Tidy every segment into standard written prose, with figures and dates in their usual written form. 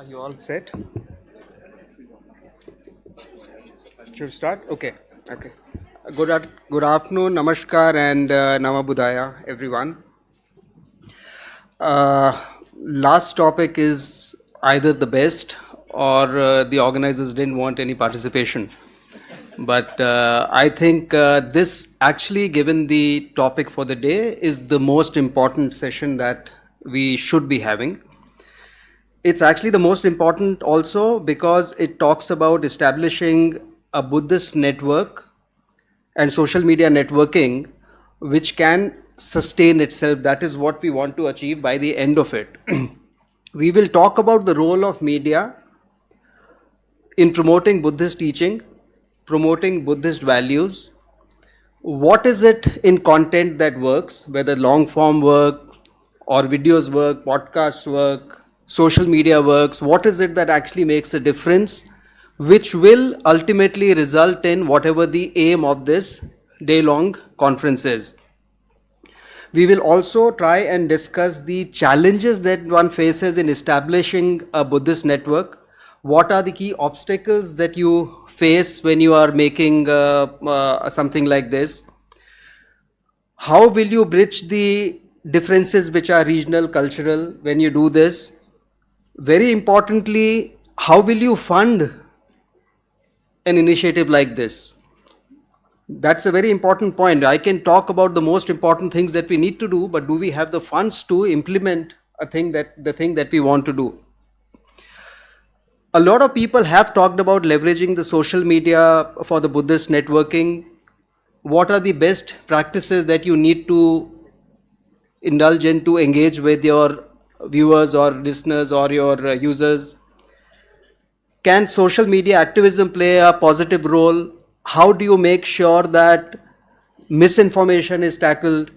Are you all set? Should we start? Okay. Okay. Good afternoon, namaskar, and Nama Buddhaya, everyone. Uh, Last topic is either the best or the organizers didn't want any participation. But I think this actually, given the topic for the day, is the most important session that we should be having. It's actually the most important also because it talks about establishing a Buddhist network and social media networking which can sustain itself. That is what we want to achieve by the end of it. We will talk about the role of media in promoting Buddhist teaching, promoting Buddhist values. What is it in content that works, whether long form work or videos work, podcasts work, social media works? What is it that actually makes a difference, which will ultimately result in whatever the aim of this day-long conference is? We will also try and discuss the challenges that one faces in establishing a Buddhist network. What are the key obstacles that you face when you are making something like this? How will you bridge the differences which are regional, cultural when you do this? Very importantly, how will you fund an initiative like this? That's a very important point. I can talk about the most important things that we need to do, but do we have the funds to implement the thing that we want to do? A lot of people have talked about leveraging the social media for the Buddhist networking. What are the best practices that you need to indulge in to engage with your viewers or listeners or your users? Can social media activism play a positive role? How do you make sure that misinformation is tackled?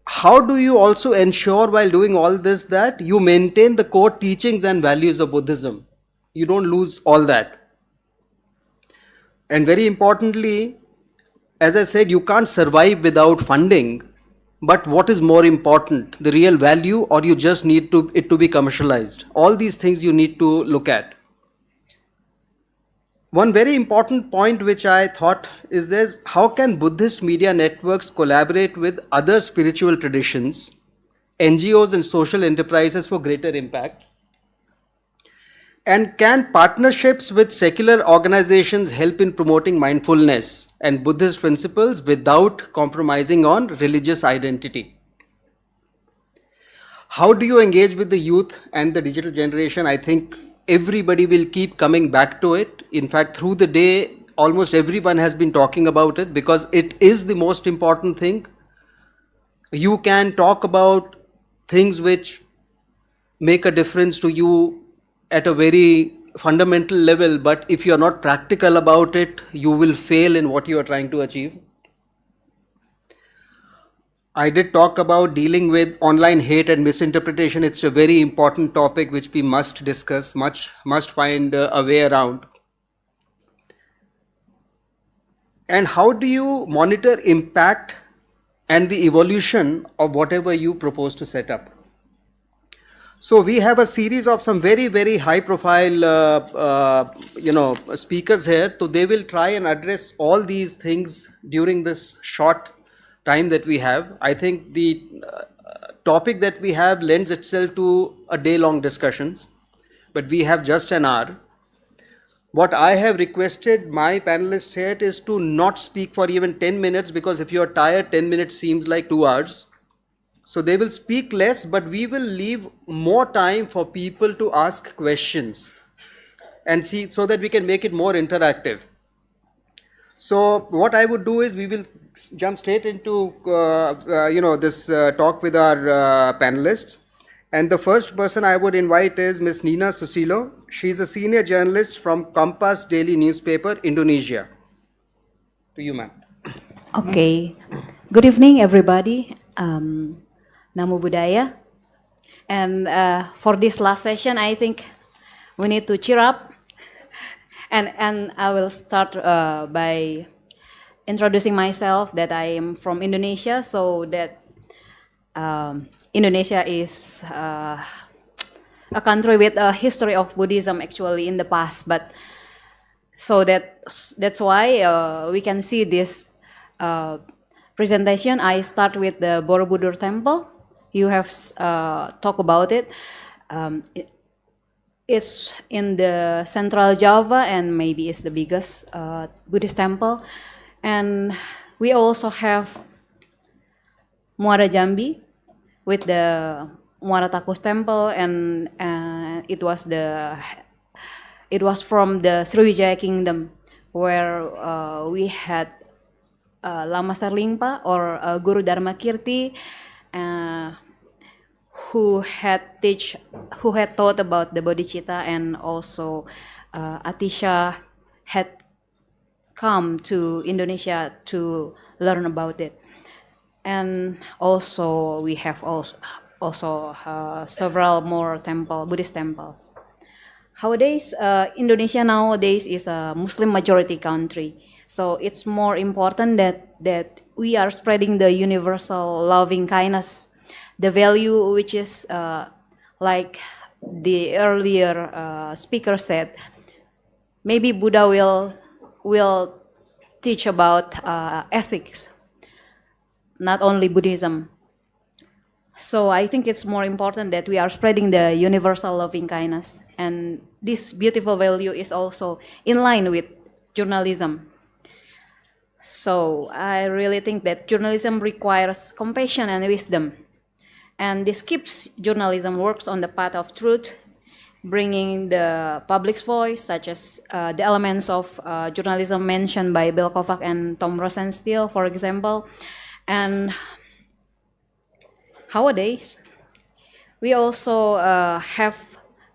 How do you also ensure while doing all this that you maintain the core teachings and values of Buddhism? You don't lose all that. And very importantly, as I said, you can't survive without funding. But what is more important, the real value, or you just need it to be commercialized? All these things you need to look at. One very important point which I thought is this: how can Buddhist media networks collaborate with other spiritual traditions, NGOs and social enterprises for greater impact? And can partnerships with secular organizations help in promoting mindfulness and Buddhist principles without compromising on religious identity? How do you engage with the youth and the digital generation? I think everybody will keep coming back to it. In fact, through the day, almost everyone has been talking about it because it is the most important thing. You can talk about things which make a difference to you at a very fundamental level, but if you are not practical about it, you will fail in what you are trying to achieve. I did talk about dealing with online hate and misinterpretation. It's a very important topic which we must discuss, must find a way around. And how do you monitor impact and the evolution of whatever you propose to set up? So we have a series of some very, very high profile speakers here. So they will try and address all these things during this short time that we have. I think the topic that we have lends itself to a day-long discussions, but we have just an hour. What I have requested my panelists here is to not speak for even 10 minutes, because if you are tired, 10 minutes seems like 2 hours. So they will speak less, but we will leave more time for people to ask questions and see, so that we can make it more interactive. So what I would do is we will jump straight into this talk with our panelists. And the first person I would invite is Ms. Nina Susilo. She's a senior journalist from Kompas Daily newspaper, Indonesia. To you, ma'am. Okay. Good evening, everybody. Namo Buddhaya. And for this last session, I think we need to cheer up. And I will start by introducing myself, that I am from Indonesia, so that Indonesia is a country with a history of Buddhism actually in the past, but so that's why we can see this presentation. I start with the Borobudur Temple. You have talked about it. It's in the central Java and maybe it's the biggest Buddhist temple. And we also have Muara Jambi with the Muara Takus Temple, and it was from the Sriwijaya Kingdom, where we had Lama Sarlingpa or Guru Dharma Kirti, who had taught about the bodhicitta, and also Atisha had come to Indonesia to learn about it. And also we have also several more Buddhist temples. Indonesia nowadays is a Muslim majority country, so it's more important that we are spreading the universal loving kindness, the value which is like the earlier speaker said. Maybe Buddha will teach about ethics, not only Buddhism. So I think it's more important that we are spreading the universal loving kindness, and this beautiful value is also in line with journalism. So I really think that journalism requires compassion and wisdom, and this keeps journalism works on the path of truth, bringing the public's voice, such as the elements of journalism mentioned by Bill Kovac and Tom Rosenstiel, for example. And nowadays, we also have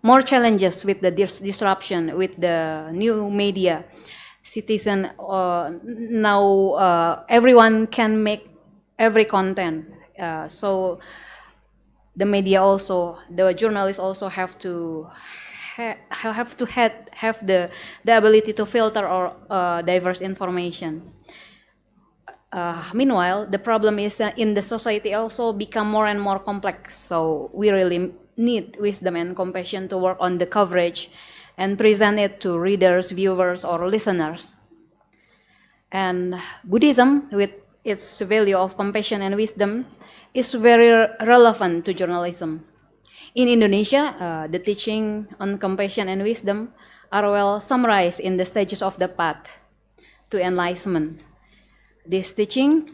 more challenges with the disruption with the new media. Citizen now everyone can make every content, so the media also, the journalists also have to have the ability to filter or diverse information. Meanwhile, the problem is in the society also become more and more complex. So we really need wisdom and compassion to work on the coverage and present it to readers, viewers, or listeners. And Buddhism, with its value of compassion and wisdom, is very relevant to journalism. In Indonesia, the teaching on compassion and wisdom are well summarized in the stages of the path to enlightenment. This teaching,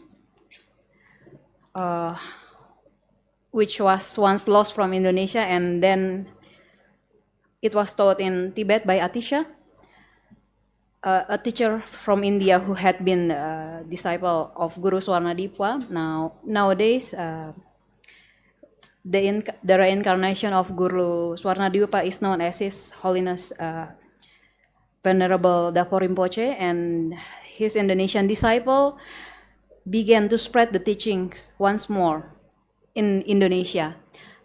which was once lost from Indonesia and then it was taught in Tibet by Atisha, a teacher from India who had been a disciple of Guru Swarnadipwa. Nowadays, the reincarnation of Guru Swarnadipwa is known as His Holiness Venerable Dapo Rinpoche, and his Indonesian disciple began to spread the teachings once more in Indonesia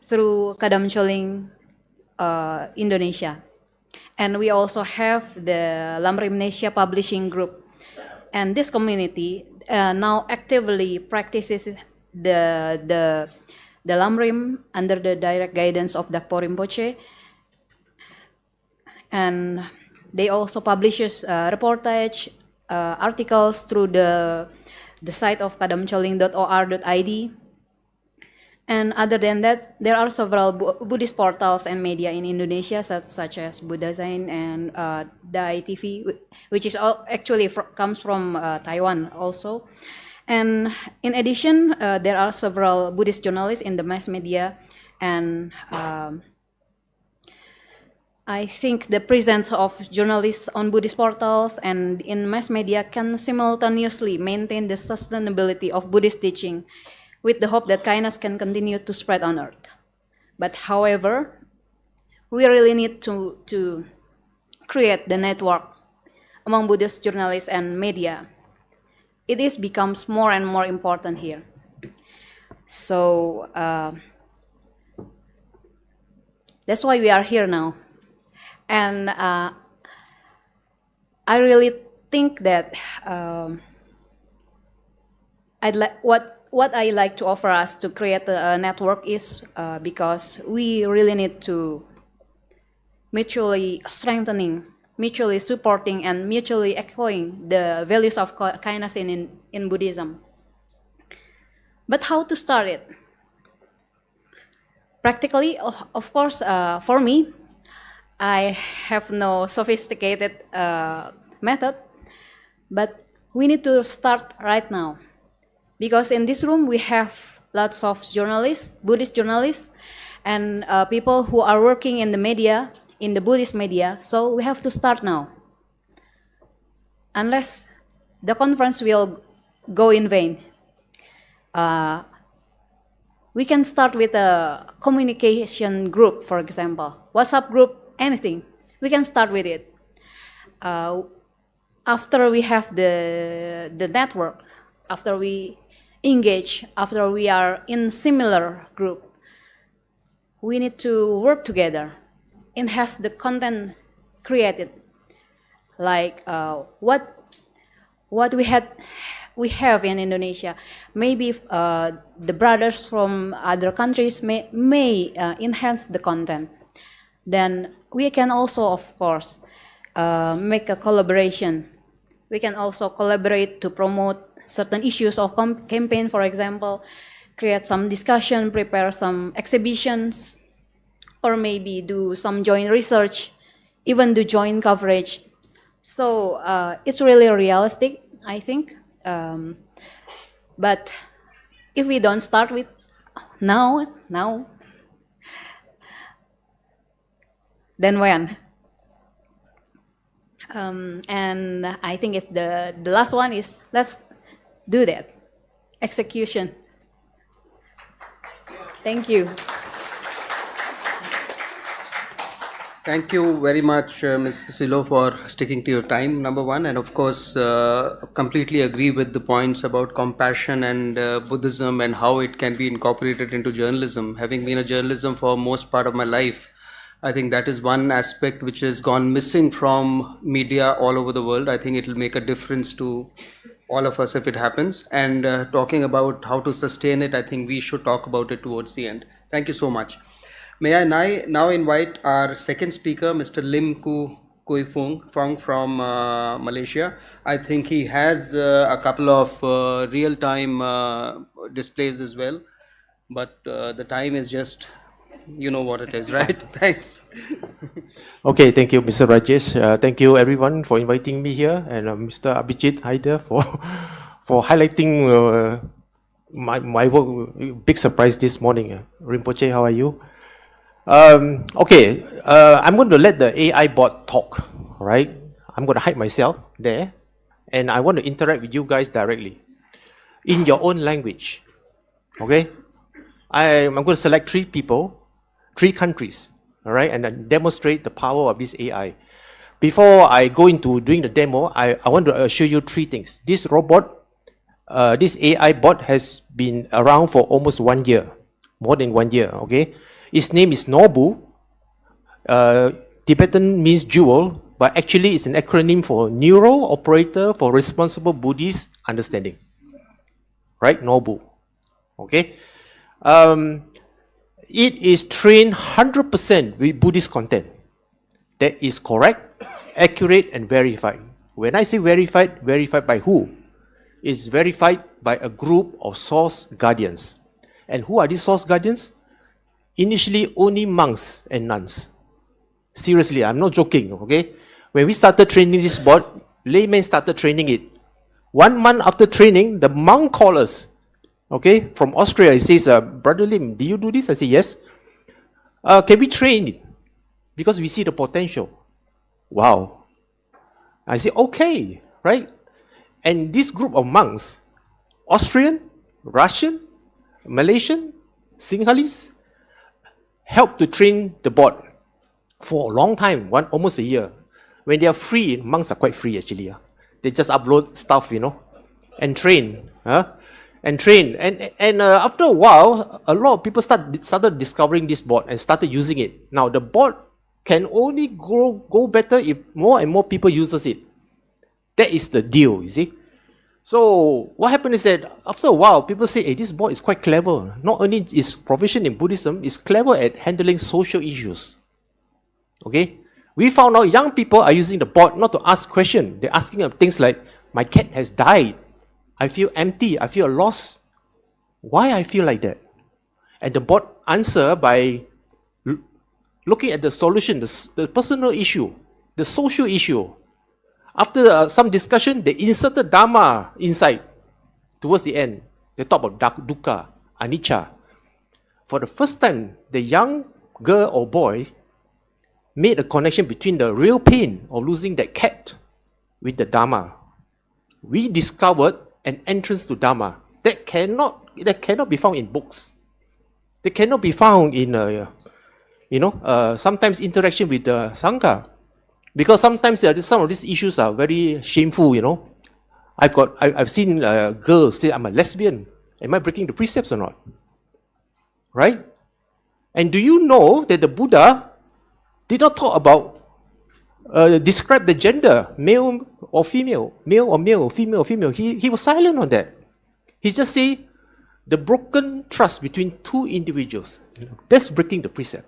through Kadam Choling Indonesia. And we also have the Lamrimnesia Publishing Group. And this community now actively practices the Lamrim under the direct guidance of Dapo Rinpoche. And they also publishes reportage, articles through the site of kadamcholing.or.id. And other than that, there are several Buddhist portals and media in Indonesia, such as Buddhasign and Dai TV, which is actually comes from Taiwan also. And in addition, there are several Buddhist journalists in the mass media, and I think the presence of journalists on Buddhist portals and in mass media can simultaneously maintain the sustainability of Buddhist teaching, with the hope that kindness can continue to spread on earth. But however, we really need to create the network among Buddhist journalists and media. It becomes more and more important here. So that's why we are here now. And I really think that what I like to offer us to create a network is because we really need to mutually strengthening, mutually supporting, and mutually echoing the values of kindness in Buddhism. But how to start it? Practically, of course, for me, I have no sophisticated method, but we need to start right now. Because in this room, we have lots of journalists, Buddhist journalists, and people who are working in the media, in the Buddhist media, so we have to start now. Unless the conference will go in vain. We can start with a communication group, for example, WhatsApp group, anything. We can start with it. After we have the network, after we engage, after we are in similar group, we need to work together, enhance the content created, like what we have in Indonesia. Maybe the brothers from other countries may enhance the content. Then we can also, of course, make a collaboration. We can also collaborate to promote certain issues of campaign, for example, create some discussion, prepare some exhibitions, or maybe do some joint research, even do joint coverage. So it's really realistic, I think. But if we don't start with now, then when? And I think it's the last one is let's do that. Execution. Thank you. Thank you very much, Mr. Silo, for sticking to your time, number one. And of course, completely agree with the points about compassion and Buddhism and how it can be incorporated into journalism. Having been a journalism for most part of my life, I think that is one aspect which has gone missing from media all over the world. I think it will make a difference to all of us if it happens. And talking about how to sustain it, I think we should talk about it towards the end. Thank you so much. May I now invite our second speaker, Mr. Lim Kui Fung from Malaysia. I think he has a couple of real-time displays as well, but the time is just, you know what it is, right? Thanks. Okay, thank you, Mr. Rajesh. Thank you, everyone, for inviting me here, and Mr. Abhijit Haider for highlighting my work. Big surprise this morning. Rinpoche, how are you? Okay, I'm going to let the AI bot talk, all right? I'm going to hide myself there, and I want to interact with you guys directly in your own language, okay? I'm going to select 3 people, 3 countries, all right, and then demonstrate the power of this AI. Before I go into doing the demo, I want to assure you 3 things. This robot, this AI bot has been around for almost 1 year, more than 1 year, okay? Its name is Nobu. Tibetan means jewel, but actually it's an acronym for Neuro Operator for Responsible Buddhist Understanding. Right? Nobu. Okay? It is trained 100% with Buddhist content. That is correct, accurate, and verified. When I say verified, verified by who? It's verified by a group of source guardians. And who are these source guardians? Initially, only monks and nuns. Seriously, I'm not joking, okay? When we started training this bot, laymen started training it. 1 month after training, the monk called us, okay, from Austria. He says, Brother Lim, do you do this? I say, yes. Can we train it? Because we see the potential. Wow. I say, okay, right? And this group of monks, Austrian, Russian, Malaysian, Sinhalese, helped to train the bot for a long time, almost a year. When they are free, monks are quite free actually. They just upload stuff, and train. And train. And after a while, a lot of people started discovering this bot and started using it. Now, the bot can only go better if more and more people uses it. That is the deal, you see. So what happened is that after a while, people say, hey, this bot is quite clever. Not only is proficient in Buddhism, it's clever at handling social issues. Okay? We found out young people are using the board not to ask questions. They're asking things like, my cat has died. I feel empty. I feel lost. Why I feel like that? And the board answer by looking at the solution, the personal issue, the social issue. After some discussion, they inserted Dharma inside. Towards the end, they talk about dukkha, anicca. For the first time, the young girl or boy made a connection between the real pain of losing that cat with the Dharma. We discovered an entrance to Dharma that cannot be found in books. They cannot be found in, sometimes interaction with the Sangha. Because sometimes some of these issues are very shameful, I've seen girls say, I'm a lesbian. Am I breaking the precepts or not? Right? And do you know that the Buddha did not talk about, describe the gender, male or female, male or male, female or female. He was silent on that. He just said, the broken trust between two individuals. That's breaking the precept.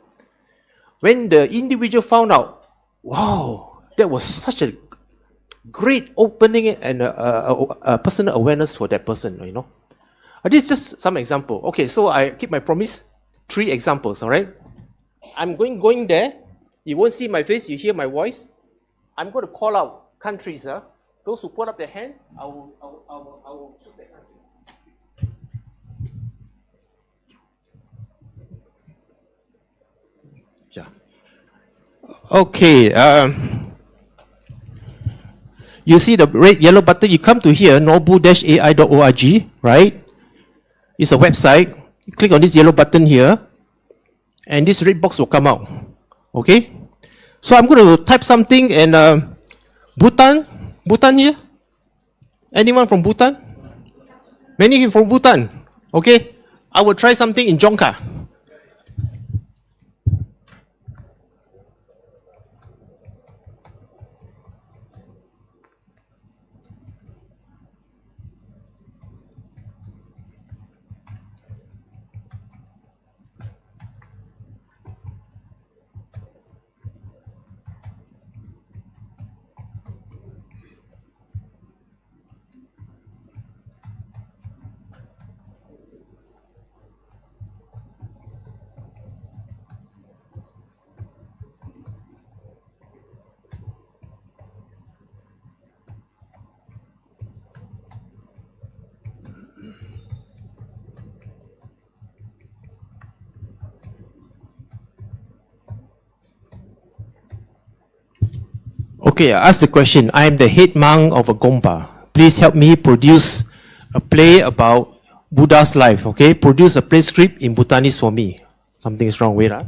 When the individual found out, wow, that was such a great opening and a personal awareness for that person, This is just some example. Okay, so I keep my promise. 3 examples, all right? I'm going there. You won't see my face. You hear my voice. I'm going to call out countries. Those who put up their hand, I will choose their country. Yeah. Okay. You see the red yellow button. You come to here, nobu-ai.org, right? It's a website. You click on this yellow button here, and this red box will come out. Okay? So I'm going to type something and Bhutan here? Anyone from Bhutan? Many from Bhutan. Okay? I will try something in Jongka. Okay, I ask the question. I am the head monk of a Gompa. Please help me produce a play about Buddha's life. Okay, produce a play script in Bhutanese for me. Something is wrong. Wait, How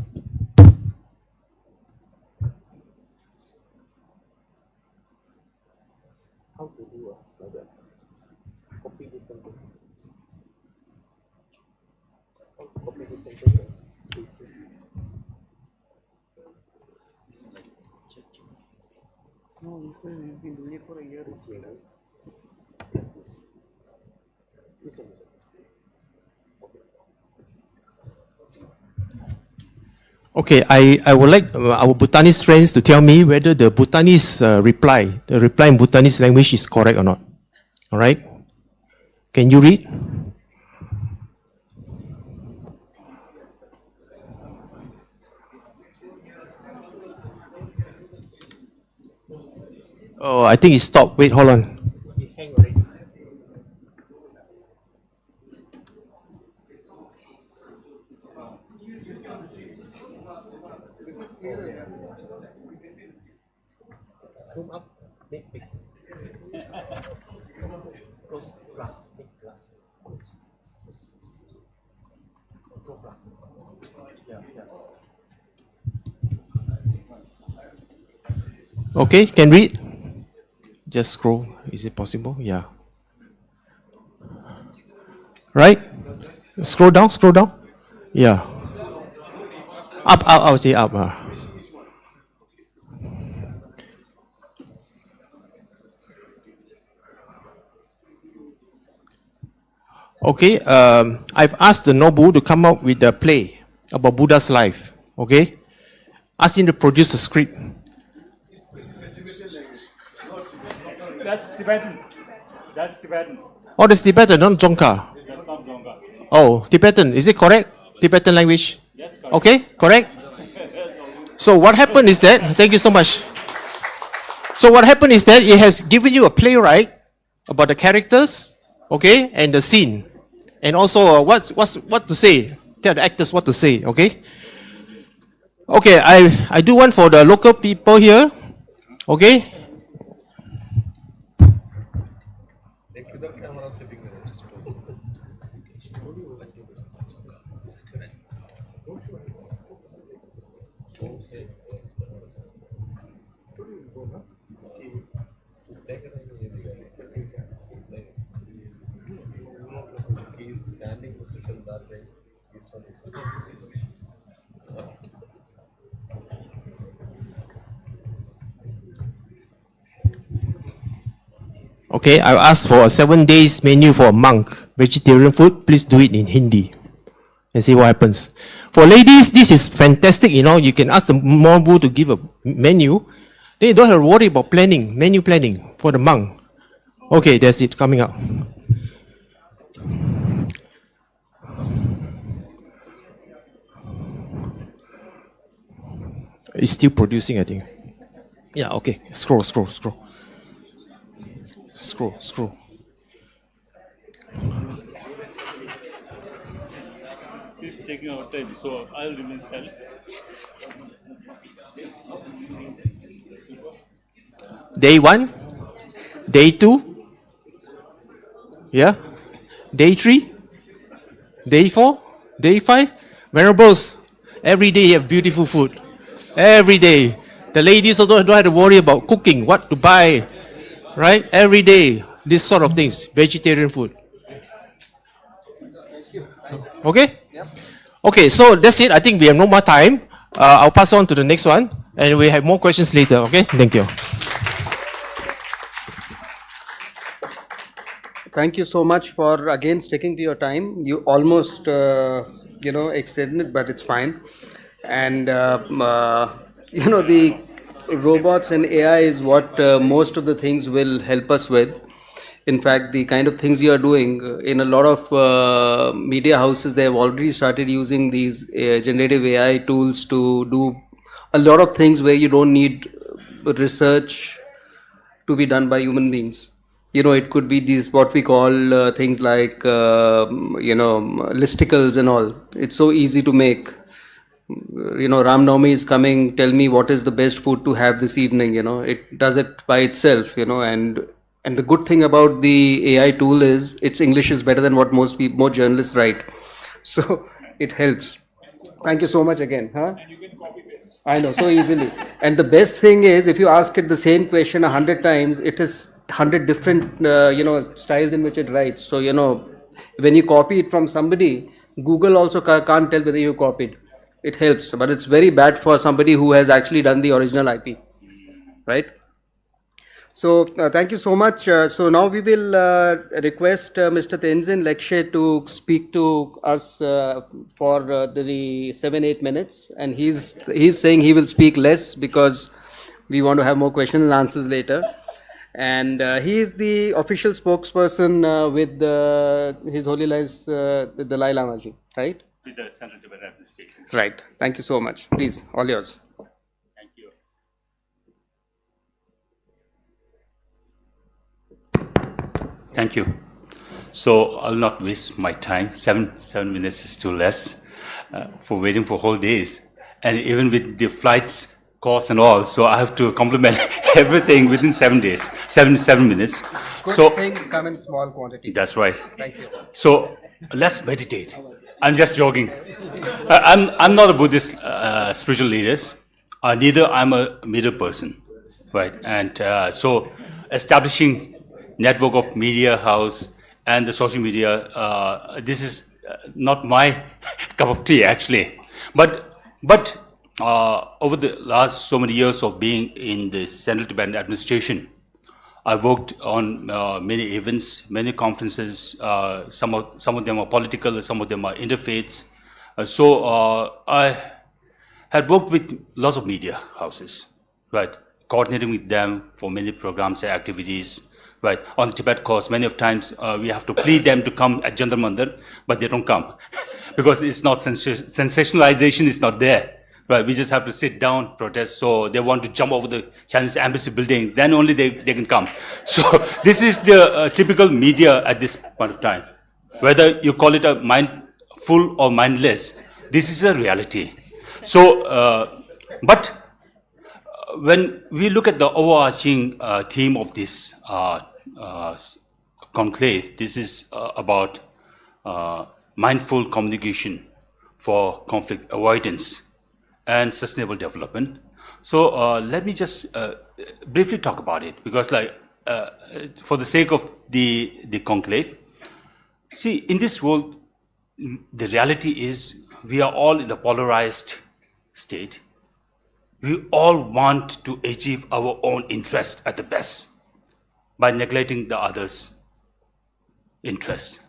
to do like that? Copy this sentence. Copy this sentence and paste it. No, he says he's been doing it for a year. Yes, this. This one. Okay, I would like our Bhutanese friends to tell me whether the Bhutanese the reply in Bhutanese language is correct or not. All right? Can you read? Oh, I think it stopped. Wait, hold on. Hang already. This is clear. Zoom up. Big. Close glass. Big glass. Control glass. Yeah. Okay, can read? Just scroll. Is it possible? Yeah. Right? Scroll down. Yeah. Up. I would say up. Okay. I've asked the Nobu to come up with a play about Buddha's life. Okay. Asked him to produce a script. That's Tibetan. That's Tibetan. Oh, that's Tibetan, not Dzongkha. That's not Dzongkha. Oh, Tibetan. Is it correct? Tibetan language? Yes, correct. Okay, correct? So what happened is that, thank you so much. So what happened is that it has given you a playwright about the characters, okay, and the scene. And also what to say. Tell the actors what to say, okay? Okay, I do one for the local people here, okay? Okay, I've asked for a 7 days menu for a monk, vegetarian food. Please do it in Hindi and see what happens. For ladies, this is fantastic. You know, you can ask the monk to give a menu. They don't have to worry about planning, menu planning for the monk. Okay, that's it coming up. It's still producing, I think. Yeah, okay. Scroll. Scroll. He's taking our time, so I'll remain silent. Day 1, day 2, yeah, day 3, day 4, day 5. Venerables, every day you have beautiful food. Every day. The ladies also don't have to worry about cooking, what to buy, right? Every day, this sort of things, vegetarian food. Okay? Okay, so that's it. I think we have no more time. I'll pass on to the next one, and we have more questions later. Okay? Thank you. Thank you so much for again sticking to your time. You almost, extended, but it's fine. And, the robots and AI is what most of the things will help us with. In fact, the kind of things you are doing in a lot of media houses, they have already started using these generative AI tools to do a lot of things where you don't need research to be done by human beings. It could be these what we call things like listicles and all. It's so easy to make. Ram Navami is coming, tell me what is the best food to have this evening. It does it by itself. And the good thing about the AI tool is its English is better than what most journalists write. So it helps. Thank you so much again. And you can copy paste. I know, so easily. And the best thing is, if you ask it the same question 100 times, it is 100 different, styles in which it writes. So, when you copy it from somebody, Google also can't tell whether you copied. It helps, but it's very bad for somebody who has actually done the original IP, right? So, thank you so much. So now we will request Mr. Tenzin Lekshe to speak to us for the 7-8 minutes, and he's saying he will speak less because we want to have more questions and answers later. And he is the official spokesperson with His Holy Lives the Dalai Lama ji, right? With the Central Tibetan Administration. Right. Thank you so much. Please, all yours. Thank you. Thank you. So I'll not waste my time. 7 minutes is too less for waiting for whole days, and even with the flights, costs and all. So I have to complement everything within 7 days, 7 minutes. Good things come in small quantities. That's right. Thank you. So let's meditate. I'm just joking. I'm not a Buddhist spiritual leader. Neither I'm a middle person, right? And so establishing network of media house and the social media, this is not my cup of tea actually. But over the last so many years of being in the Central Tibetan Administration, I worked on many events, many conferences. Some of them are political, some of them are interfaiths. So I had worked with lots of media houses, right? Coordinating with them for many programs and activities. right? On the Tibet course, many of times we have to plead them to come at Jantar Mandir, but they don't come because it's not sensationalization is not there. Right, we just have to sit down, protest. So they want to jump over the Chinese embassy building, then only they can come. So this is the typical media at this point of time. Whether you call it a mindful or mindless, this is a reality. So, but when we look at the overarching theme of this conclave, this is about mindful communication for conflict avoidance and sustainable development. So let me just briefly talk about it, because for the sake of the conclave, see, in this world, the reality is we are all in the polarized state. We all want to achieve our own interest at the best by neglecting the others' interest.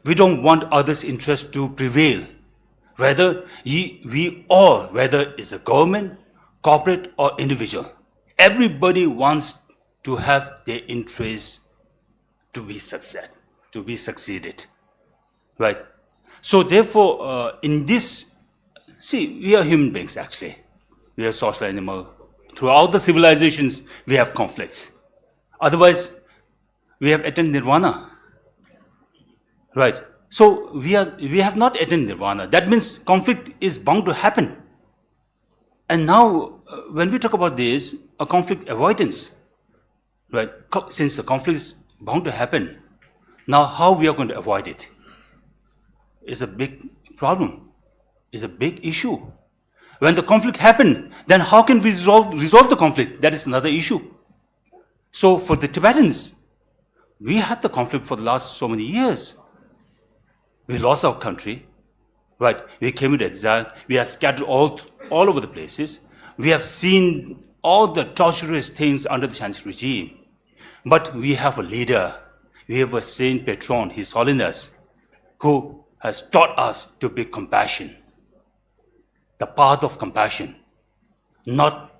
We don't want others' interest to prevail. Whether we all, whether it's a government, corporate, or individual, everybody wants to have their interests to be succeeded, right? So therefore, in this, see, we are human beings actually. We are social animal. Throughout the civilizations, we have conflicts. Otherwise, we have attained nirvana, right? So we have not attained nirvana. That means conflict is bound to happen. And now, when we talk about this, a conflict avoidance, right? Since the conflict is bound to happen, now how we are going to avoid it is a big problem, is a big issue. When the conflict happens, then how can we resolve the conflict? That is another issue. So for the Tibetans, we had the conflict for the last so many years. We lost our country, right? We came into exile. We are scattered all over the places. We have seen all the torturous things under the Chinese regime. But we have a leader. We have a saint patron, His Holiness, who has taught us to be compassion. The path of compassion. Not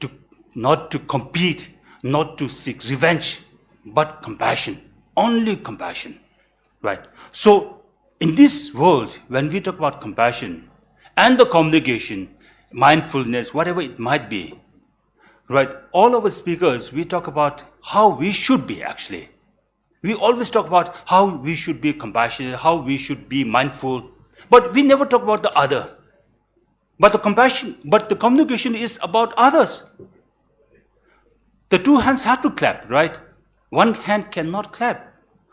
to compete, not to seek revenge, but compassion. Only compassion. Right. So in this world, when we talk about compassion and the communication, mindfulness, whatever it might be, right, all our speakers, we talk about how we should be actually. We always talk about how we should be compassionate, how we should be mindful, but we never talk about the other. But the communication is about others. The two hands have to clap, right? One hand cannot clap.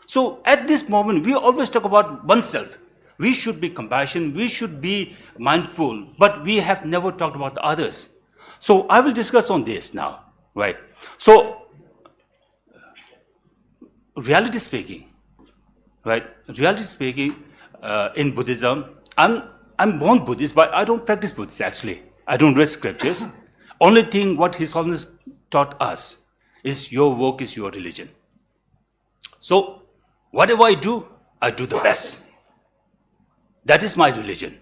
So at this moment, we always talk about oneself. We should be compassionate, we should be mindful, but we have never talked about the others. So I will discuss on this now, right? So, reality speaking, right? Reality speaking, in Buddhism, I'm born Buddhist, but I don't practice Buddhist actually. I don't read scriptures. Only thing what His Holiness taught us is your work is your religion. So, whatever I do the best. That is my religion.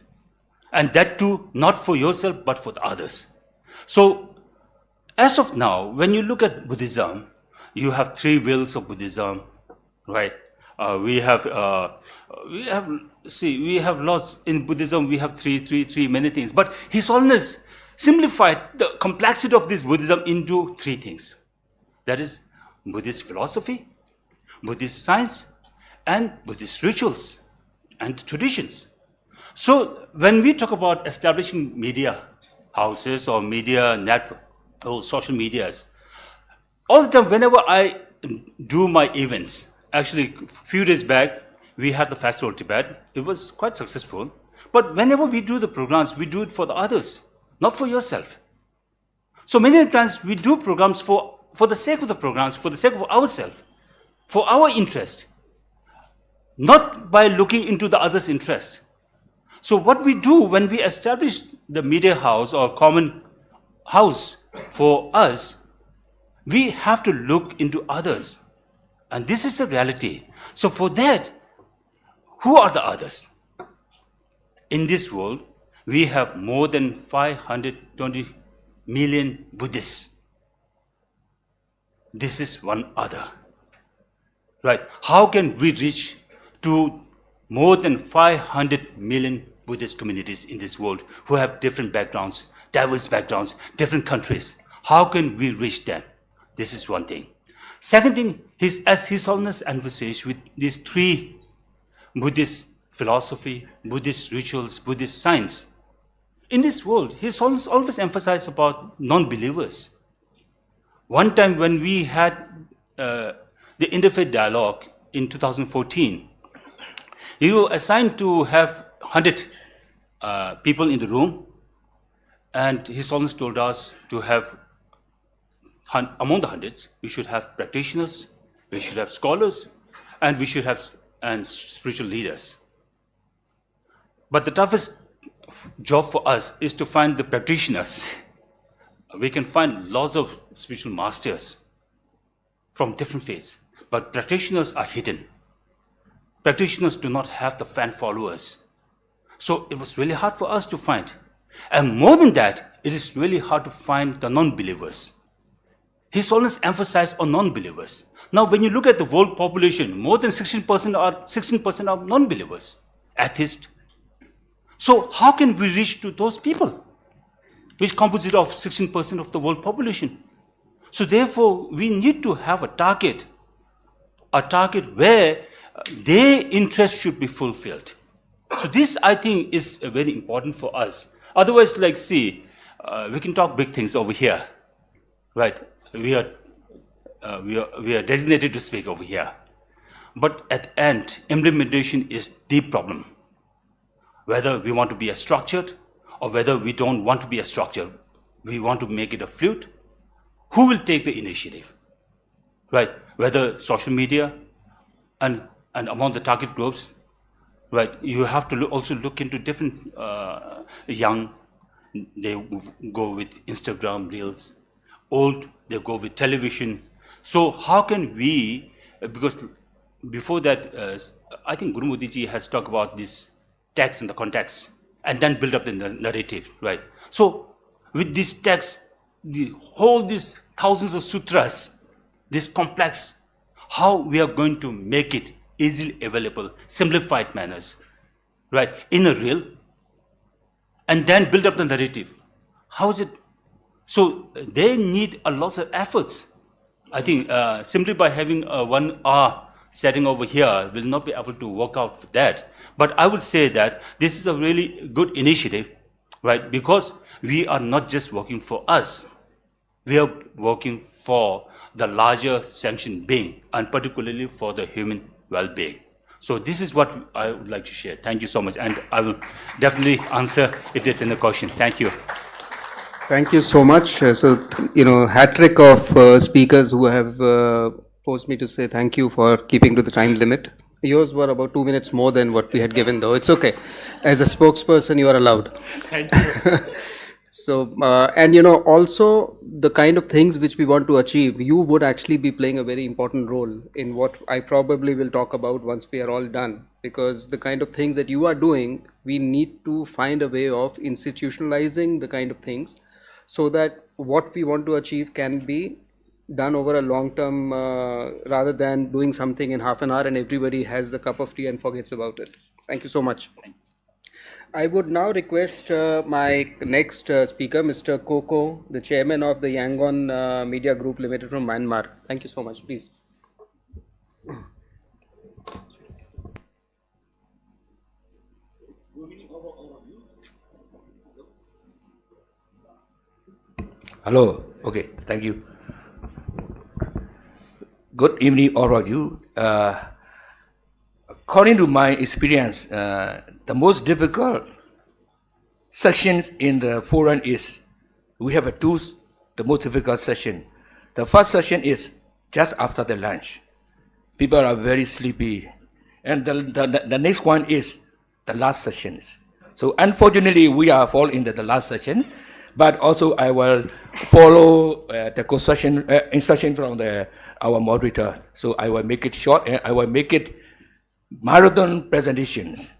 And that too, not for yourself, but for the others. So, as of now, when you look at Buddhism, you have three wills of Buddhism, right? We have lots in Buddhism. We have three many things. But His Holiness simplified the complexity of this Buddhism into three things. That is Buddhist philosophy, Buddhist science, and Buddhist rituals and traditions. So when we talk about establishing media houses or media network or social medias, all the time whenever I do my events, actually a few days back we had the Festival of Tibet. It was quite successful. But whenever we do the programs, we do it for the others, not for yourself. So many times we do programs for the sake of the programs, for the sake of ourselves, for our interest, not by looking into the other's interest. So what we do when we establish the media house or common house for us, we have to look into others. And this is the reality. So for that, who are the others? In this world, we have more than 520 million Buddhists. this is one other. Right? How can we reach to more than 500 million Buddhist communities in this world who have different backgrounds, diverse backgrounds, different countries? How can we reach them? This is one thing. Second thing, as His Holiness emphasized with these three Buddhist philosophy, Buddhist rituals, Buddhist science, in this world, His Holiness always emphasized about non-believers. One time when we had the interfaith dialogue in 2014, we were assigned to have 100 people in the room, and His Holiness told us to have, among the hundreds, we should have practitioners, we should have scholars, and we should have spiritual leaders. But the toughest job for us is to find the practitioners. We can find lots of spiritual masters from different faiths, but practitioners are hidden. Practitioners do not have the fan followers. So it was really hard for us to find. And more than that, it is really hard to find the non-believers. His Holiness emphasized on non-believers. Now, when you look at the world population, more than 16% are non-believers, atheists. So how can we reach to those people, which composite of 16% of the world population? So therefore, we need to have a target where their interest should be fulfilled. So this, I think, is very important for us. Otherwise, like, see, we can talk big things over here, right? We are designated to speak over here. But at the end, implementation is the problem. Whether we want to be a structured or whether we don't want to be a structure, we want to make it a fluid. Who will take the initiative, right? Whether social media and among the target groups, right? You have to also look into different young, they go with Instagram reels. Old, they go with television. So how can we, because before that, I think Guru Modi ji has talked about this text and the context, and then build up the narrative, right? So with this text, these thousands of sutras, this complex, how we are going to make it easily available, simplified manners, right, in a reel, and then build up the narrative. How is it? So they need a lot of efforts. I think simply by having a 1 hour setting over here will not be able to work out for that. But I would say that this is a really good initiative, right? Because we are not just working for us. We are working for the larger sanctioned being, and particularly for the human well-being. So this is what I would like to share. Thank you so much. And I will definitely answer if there's any question. Thank you. Thank you so much. Hat trick of speakers who have forced me to say thank you for keeping to the time limit. Yours were about 2 minutes more than what we had given, though. It's okay. As a spokesperson, you are allowed. Thank you. So, also the kind of things which we want to achieve, you would actually be playing a very important role in what I probably will talk about once we are all done. Because the kind of things that you are doing, we need to find a way of institutionalizing the kind of things so that what we want to achieve can be done over a long term rather than doing something in half an hour and everybody has a cup of tea and forgets about it. Thank you so much. I would now request my next speaker, Mr. Koko, the chairman of the Yangon Media Group Limited from Myanmar. Thank you so much. Please. Hello. Okay. Thank you. Good evening, all of you. According to my experience, the most difficult sections in the forum is we have the most difficult session. The first session is just after the lunch. People are very sleepy. And the next one is the last sessions. So unfortunately, we are fall into the last session. But also I will follow the instruction from our moderator. So I will make it short and I will make it marathon presentations.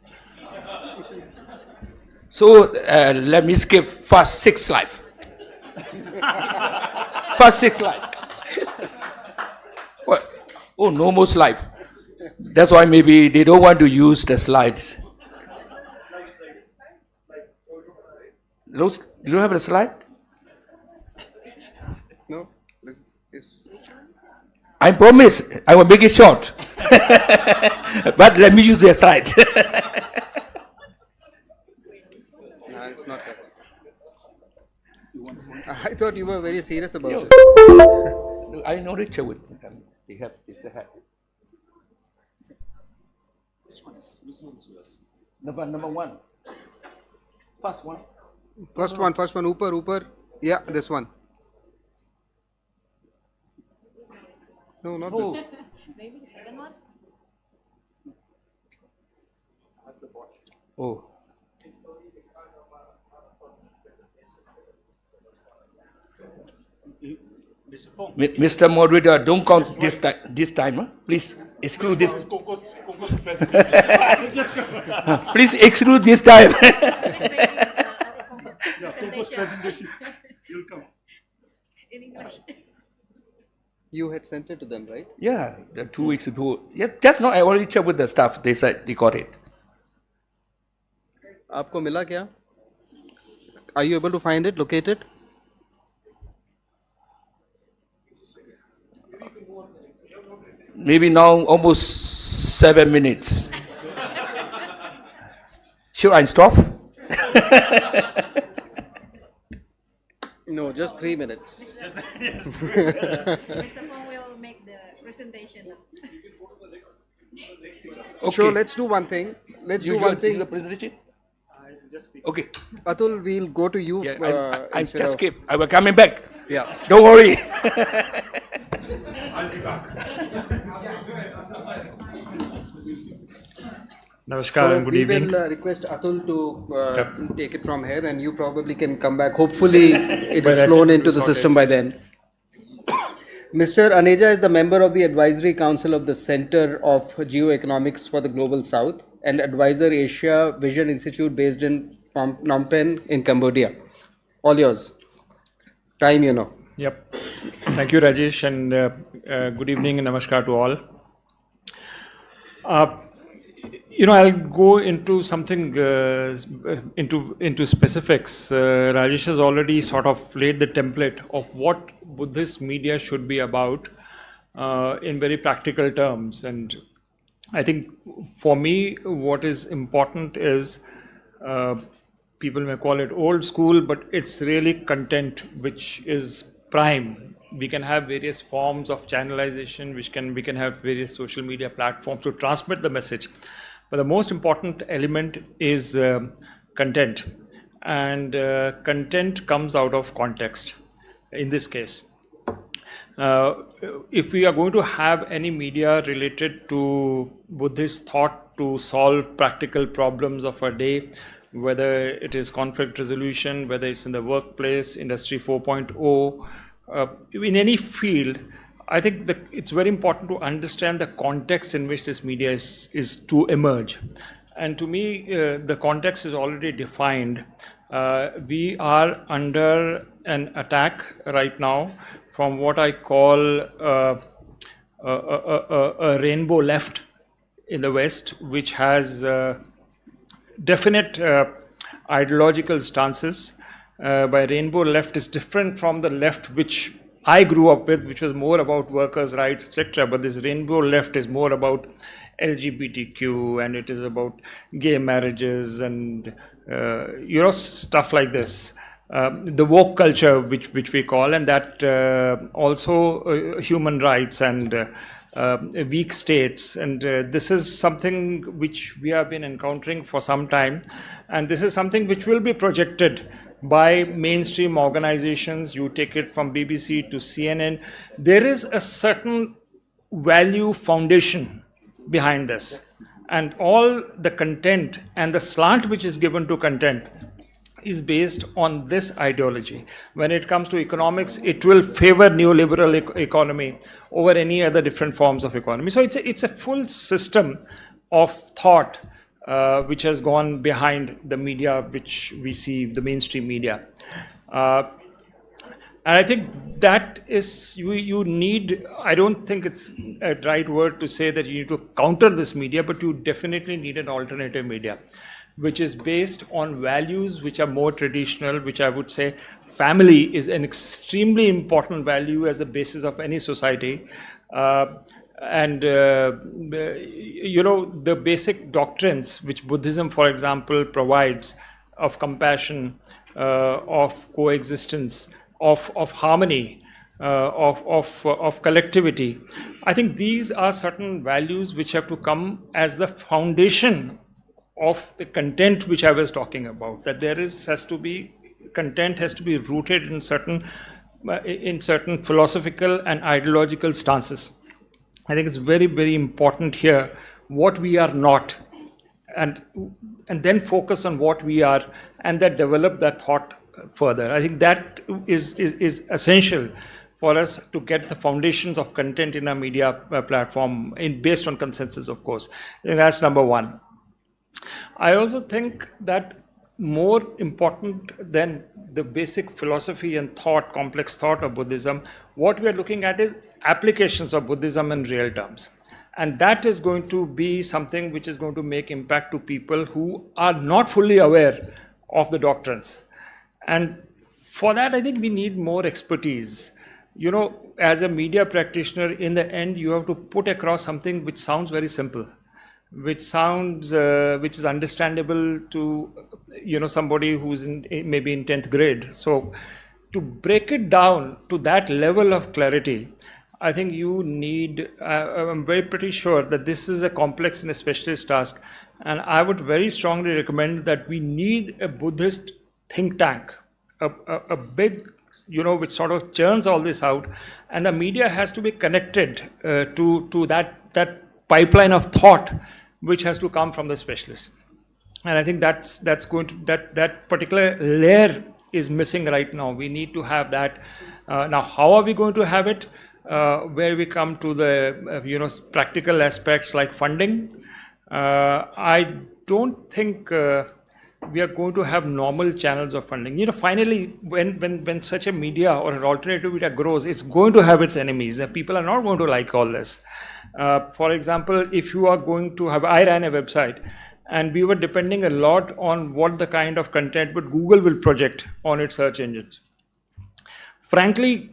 So let me skip first 6 slides. First 6 slides. Oh, no more slide. That's why maybe they don't want to use the slides. You don't have a slide? No, this. I promise I will make it short. But let me use the slide. No, it's not happening. I thought you were very serious about it. I know Richard with them. They have this hat. Number one. First one. First one, Upar. Yeah, this one. No, not Oh, this. Maybe the second one. oh. Mr. Moderator, don't count this time. Huh? Please exclude this. Please exclude this time. Presentation. In English. You had sent it to them, right? Yeah, 2 weeks ago. Yeah, just now I already checked with the staff. They said they got it. आपको मिला क्या? Are you able to find it, locate it? Maybe now almost 7 minutes. Should I stop? No, just 3 minutes. Mr. Fong will make the presentation. Okay. Sure, let's do one thing. Let's do one do thing. the presentation? Okay. Atul, we'll go to you. Yeah, I'm instead just of- skip. I will coming back. Yeah. Don't worry. Namaskar So and good we evening. will request Atul to take it from here, and you probably can come back. Hopefully, it By is that flown time it into will the sort system it. by then. Mr. Aneja is the member of the Advisory Council of the Center of Geoeconomics for the Global South and Advisor Asia Vision Institute based in Phnom Penh in Cambodia. All yours. Time you know. Yep. Thank you, Rajesh, and good evening and namaskar to all. I'll go into something into specifics. Rajesh has already sort of laid the template of what Buddhist media should be about in very practical terms, and I think for me, what is important is people may call it old school, but it's really content which is prime. We can have various forms of channelization, we can have various social media platforms to transmit the message. But the most important element is content, and content comes out of context in this case. If we are going to have any media related to Buddhist thought to solve practical problems of a day, whether it is conflict resolution, whether it's in the workplace, Industry 4.0, in any field, I think it's very important to understand the context in which this media is to emerge. And to me, the context is already defined. We are under an attack right now from what I call a rainbow left in the West, which has definite ideological stances. By rainbow left is different from the left which I grew up with, which was more about workers' rights, etc. But this rainbow left is more about LGBTQ, and it is about gay marriages and stuff like this. The woke culture, which we call, and that also human rights and weak states, and this is something which we have been encountering for some time, and this is something which will be projected by mainstream organizations. You take it from BBC to CNN. There is a certain value foundation behind this, and all the content and the slant which is given to content is based on this ideology. When it comes to economics, it will favor neoliberal economy over any other different forms of economy. So it's a full system of thought which has gone behind the media, which we see, the mainstream media. And I think that is, you need, I don't think it's a right word to say that you need to counter this media, but you definitely need an alternative media, which is based on values which are more traditional, which I would say family is an extremely important value as the basis of any society. The basic doctrines which Buddhism, for example, provides of compassion, of coexistence, of harmony, of collectivity. I think these are certain values which have to come as the foundation of the content which I was talking about. That content has to be rooted in certain philosophical and ideological stances. I think it's very, very important here what we are not, and then focus on what we are, and then develop that thought further. I think that is essential for us to get the foundations of content in our media platform based on consensus, of course. I think that's number one. I also think that more important than the basic philosophy and thought, complex thought of Buddhism, what we are looking at is applications of Buddhism in real terms. And that is going to be something which is going to make impact to people who are not fully aware of the doctrines. And for that, I think we need more expertise. As a media practitioner, in the end, you have to put across something which sounds very simple, which is understandable to somebody who's maybe in 10th grade. So to break it down to that level of clarity, I think you need, I'm pretty sure that this is a complex and a specialist task, and I would very strongly recommend that we need a Buddhist think tank, a big, which sort of churns all this out, and the media has to be connected to that pipeline of thought which has to come from the specialists. And I think that's going to, that particular layer is missing right now. We need to have that. Now, how are we going to have it? Where we come to the practical aspects like funding, I don't think we are going to have normal channels of funding. Finally, when such a media or an alternative media grows, it's going to have its enemies. The people are not going to like all this. For example, if you are going to have, I ran a website, and we were depending a lot on what the kind of content but Google will project on its search engines. Frankly,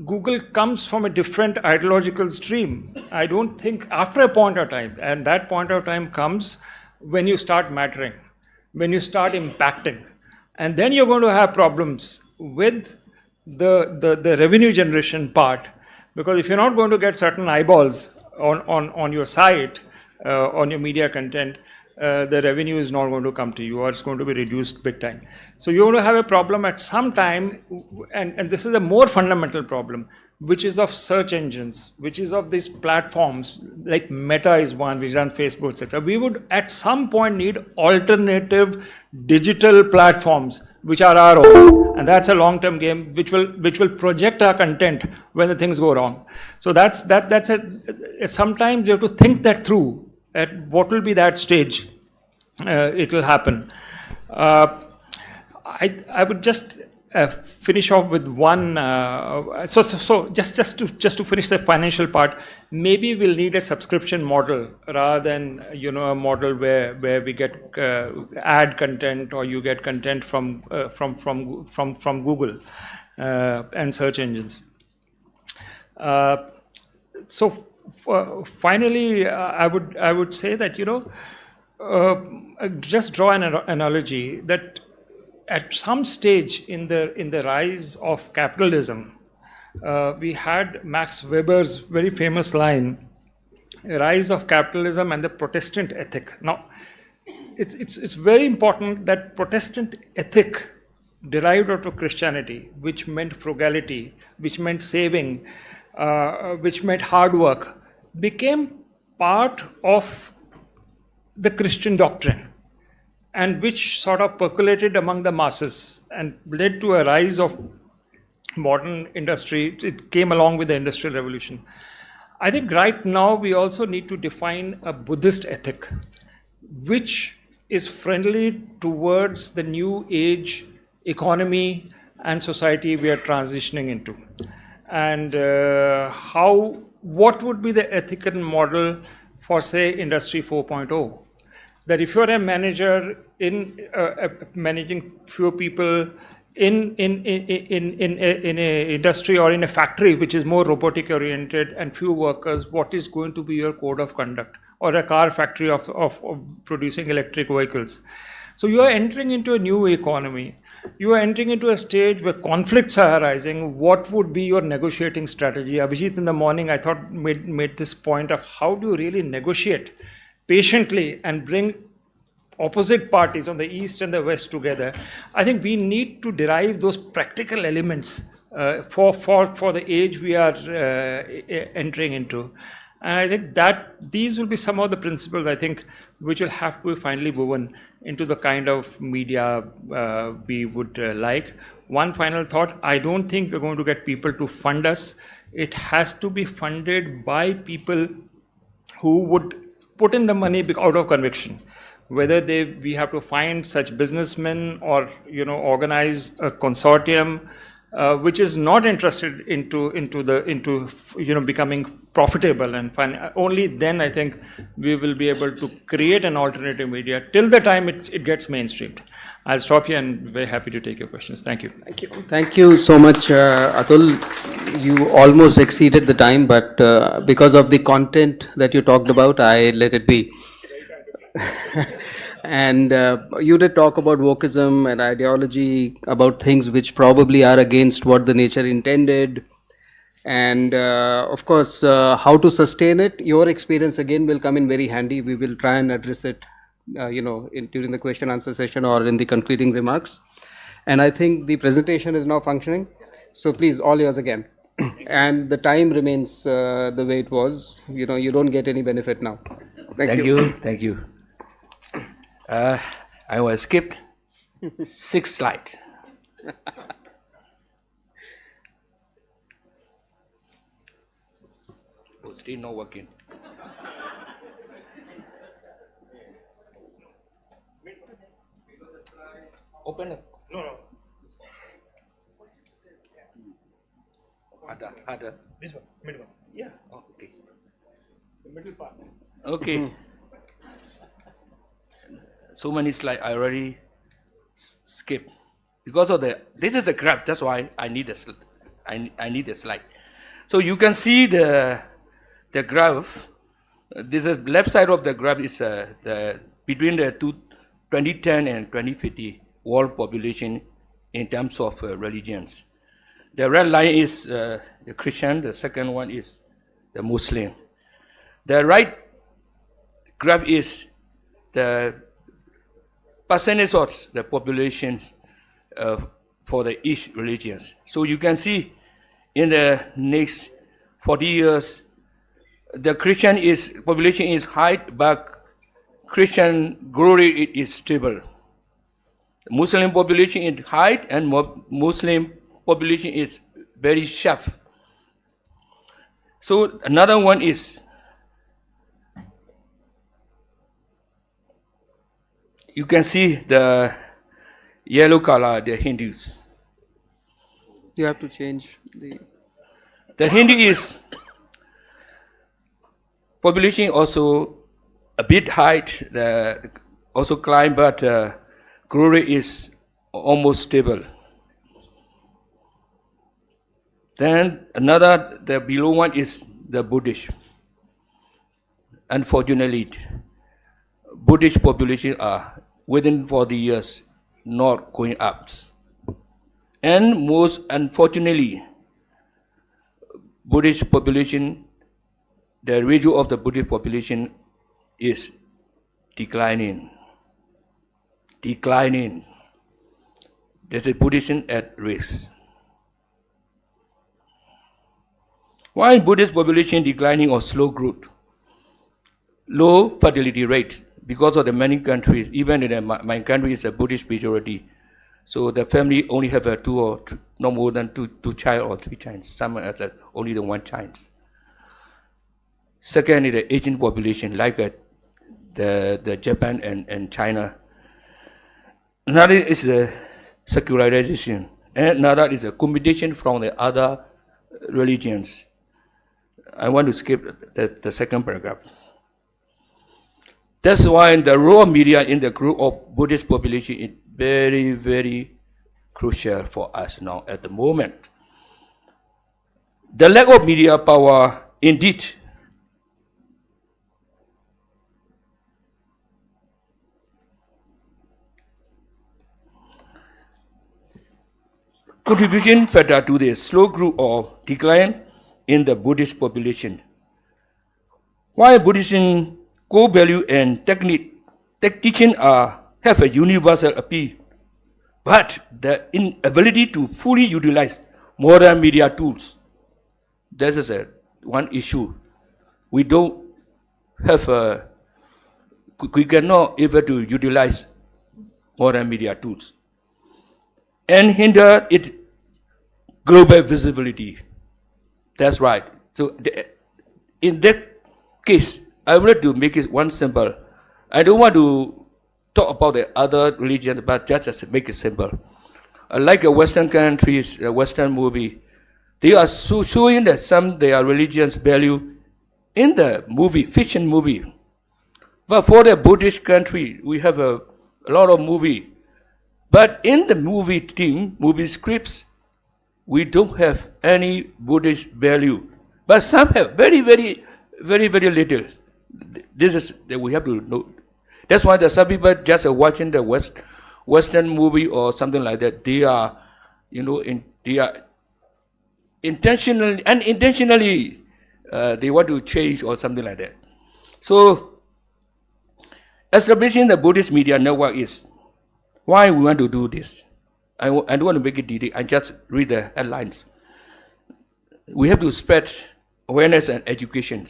Google comes from a different ideological stream. I don't think after a point of time, and that point of time comes when you start mattering, when you start impacting, and then you're going to have problems with the revenue generation part, because if you're not going to get certain eyeballs on your site, on your media content, the revenue is not going to come to you, or it's going to be reduced big time. So you're going to have a problem at some time, and this is a more fundamental problem, which is of search engines, which is of these platforms, like Meta is one, which run Facebook, etc. We would at some point need alternative digital platforms, which are our own, and that's a long-term game, which will project our content when the things go wrong. So that's sometimes you have to think that through. At what will be that stage it will happen. I would just finish off with one. So just to finish the financial part, maybe we'll need a subscription model rather than a model where we get ad content, or you get content from Google and search engines. Finally, I would say that just draw an analogy that at some stage in the rise of capitalism, we had Max Weber's very famous line, "Rise of Capitalism and the Protestant Ethic." Now, it's very important that Protestant ethic derived out of Christianity, which meant frugality, which meant saving, which meant hard work, became part of the Christian doctrine, and which sort of percolated among the masses and led to a rise of modern industry. It came along with the Industrial Revolution. I think right now we also need to define a Buddhist ethic, which is friendly towards the new age economy, and society we are transitioning into. And what would be the ethical model for, say, Industry 4.0? That if you're a manager in managing few people in a industry or in a factory which is more robotic oriented and few workers, what is going to be your code of conduct? Or a car factory of producing electric vehicles. So you are entering into a new economy. You are entering into a stage where conflicts are arising. What would be your negotiating strategy? Abhijit, in the morning, I thought made this point of how do you really negotiate patiently and bring opposite parties on the east and the west together. I think we need to derive those practical elements for the age we are entering into. And I think that these will be some of the principles, I think, which will have to be finally woven into the kind of media we would like. One final thought, I don't think we're going to get people to fund us. It has to be funded by people who would put in the money out of conviction. Whether we have to find such businessmen or organize a consortium which is not interested into becoming profitable and fun. Only then I think we will be able to create an alternative media till the time it gets mainstreamed. I'll stop here and very happy to take your questions. Thank you. Thank you. Thank you so much, Atul. You almost exceeded the time, but because of the content that you talked about, I let it be. And you did talk about wokeism and ideology, about things which probably are against what the nature intended. And of course, how to sustain it, your experience again will come in very handy. We will try and address it, during the question answer session or in the concluding remarks. And I think the presentation is now functioning. So please, all yours again. And the time remains the way it was. You don't get any benefit now. Thank you. Thank you. I will skip 6 slides. Oh, still not working. Open it. No. Other. This one, middle one. Yeah. Oh, okay. The middle part. Okay. So many slides I already skipped because of this is a graph. That's why I need I need a slide. So you can see the graph. This is left side of the graph is between the 2010 and 2050 world population in terms of religions. The red line is the Christian. The second one is the Muslim. The right graph is the percentage of the populations for the each religions. So you can see in the next 40 years, the Christian population is high, but Christian growth rate is stable. Muslim population is high, and Muslim population is very sharp. So another one is you can see the yellow color, the Hindus. You have to change the Hindu is population also a bit high, also climb, but growth rate is almost stable. Then the below one is the Buddhist. Unfortunately, Buddhist population are within 40 years not going up. And most unfortunately, Buddhist population, the ratio of the Buddhist population is declining. There's a Buddhism at risk. Why Buddhist population declining or slow growth? Low fertility rates because of the many countries, even in my country is a Buddhist majority. So the family only have no more than two child or 3 child. Some have only the 1 child. Second is the Asian population, like the Japan and China. Another is the secularization and another is a combination from the other religions. I want to skip the second paragraph. That's why the role of media in the group of Buddhist population is very, very crucial for us now at the moment. The lack of media power indeed contribution factor to the slow growth or decline in the Buddhist population. While Buddhism core value and teaching have a universal appeal, but the inability to fully utilize modern media tools, that is one issue. We don't have we cannot able to utilize modern media tools and hinder its global visibility. That's right. So in that case, I would like to make it one simple. I don't want to talk about the other religions, but just make it simple. Like a Western countries, a Western movie, they are showing that some their religions value in the movie, fiction movie. But for the Buddhist country, we have a lot of movie. But in the movie team, movie scripts, we don't have any Buddhist value. But some have very, very, very, very little. This is that we have to know. That's why some people just watching the Western movie or something like that. They are, they are unintentionally, they want to change or something like that. So, establishing the Buddhist media network is why we want to do this. I don't want to make it detailed. I just read the headlines. We have to spread awareness and education.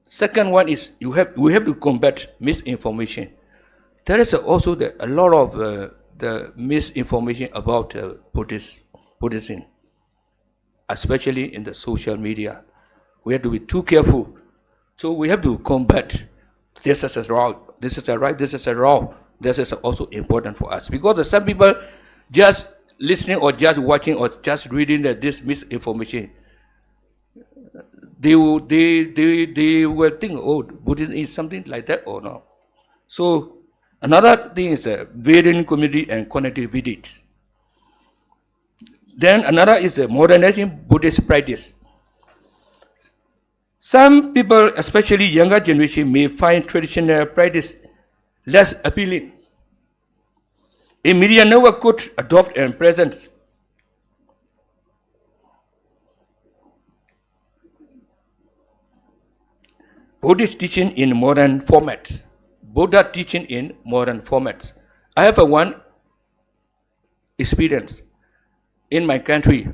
Second one is we have to combat misinformation. There is also a lot of the misinformation about Buddhism, especially in the social media. We have to be too careful. So we have to combat this is wrong, this is right, this is wrong. This is also important for us because some people just listening or just watching or just reading this misinformation, they will think, oh, Buddhism is something like that or not. So another thing is building community and connectivity. Then another is modernizing Buddhist practice. Some people, especially younger generation, may find traditional practice less appealing. A media network could adopt and present Buddhist teaching in modern format. Buddha teaching in modern formats. I have one experience in my country.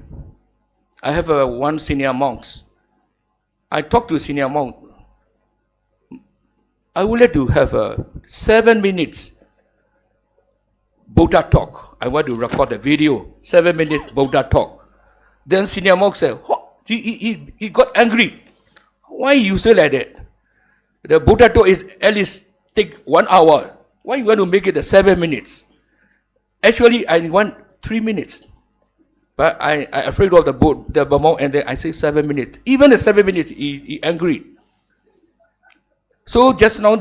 I have one senior monks. I talked to senior monk. I would like to have 7 minutes Buddha talk. I want to record the video, 7 minutes Buddha talk. Then senior monk said, he got angry. Why you say like that? The Buddha talk is at least take 1 hour. Why you want to make it 7 minutes? Actually, I want 3 minutes. But I afraid of the monk, and then I say 7 minutes. Even the 7 minutes, he angry. So just now,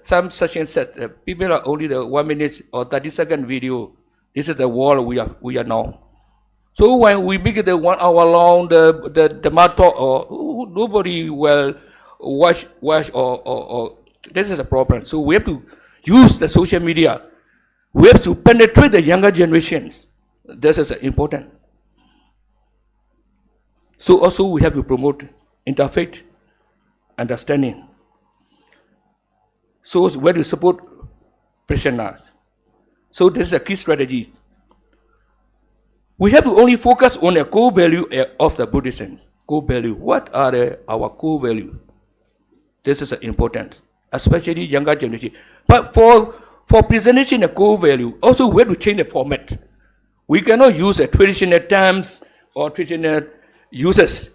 some session said people are only the 1 minute or 30-second video. This is the world we are now. So when we make it the 1 hour long, the matter or nobody will watch or this is a problem. So we have to use the social media. We have to penetrate the younger generations. This is important. So also we have to promote interfaith understanding. So we have to support prisoners. So this is a key strategy. We have to only focus on the core value of the Buddhism. Core value. What are our core value? This is important, especially younger generation. But for presentation of core value, also we have to change the format. We cannot use traditional terms or traditional uses.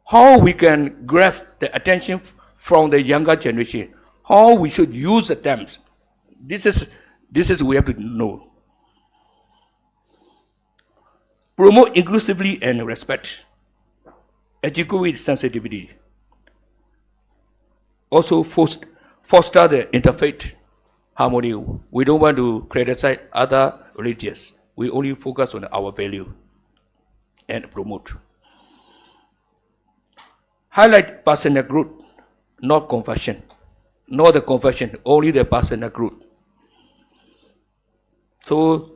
How we can grab the attention from the younger generation? How we should use the terms? This is This is we have to know. Promote inclusively and respect. Educate sensitivity. Also foster the interfaith harmony. We don't want to criticize other religions. We only focus on our value and promote. Highlight personal growth, not confession. Not the confession, only the personal growth. So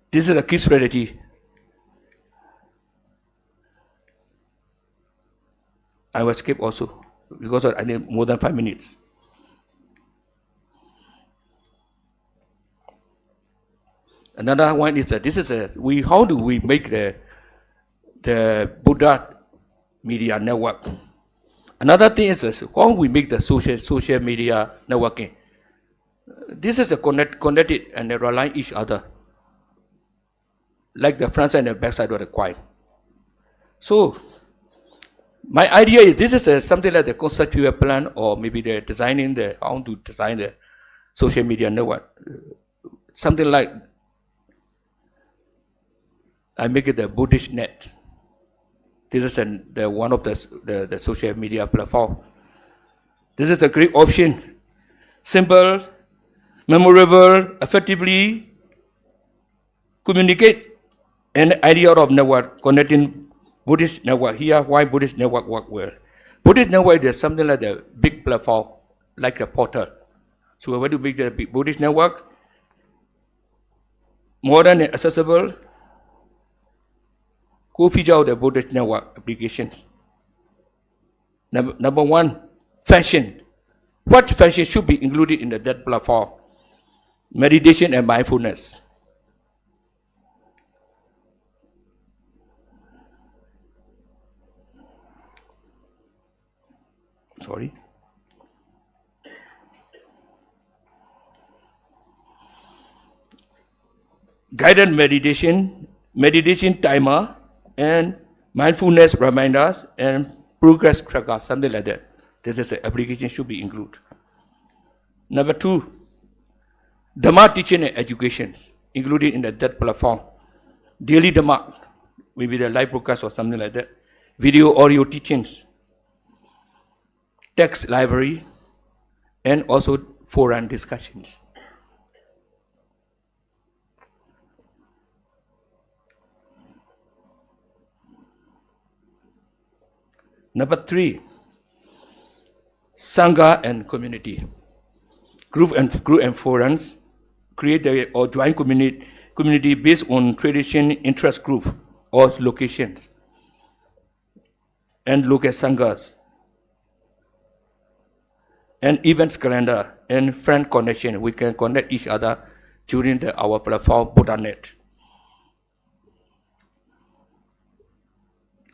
this is a key strategy. I will skip also because I need more than 5 minutes. Another one is that this is how do we make the Buddha media network? Another thing is how we make the social media networking. This is connected and they rely each other, like the front side and the back side of the coin. So my idea is this is something like the conceptual plan, or maybe they're designing how to design the social media network. Something like I make it the Buddhist net. This is one of the social media platform. This is a great option. Simple, memorable, effectively communicate an idea of network, connecting Buddhist network. Here, why Buddhist network work well? Buddhist network is something like the big platform, like a portal. So when you make the big Buddhist network, modern and accessible, go feature out the Buddhist network applications. Number one, fashion. What fashion should be included in that platform? Meditation and mindfulness. Sorry. Guided meditation timer, and mindfulness reminders and progress tracker, something like that. This is an application should be included. Number two, Dhamma teaching and education included in that platform. Daily Dhamma, maybe the live broadcast or something like that. Video, audio teachings, text library, and also forum discussions. Number three, Sangha and community. Group and forums create or join community based on tradition, interest group, or locations. And look at Sanghas. And events calendar and friend connection. We can connect each other during our platform BuddhaNet.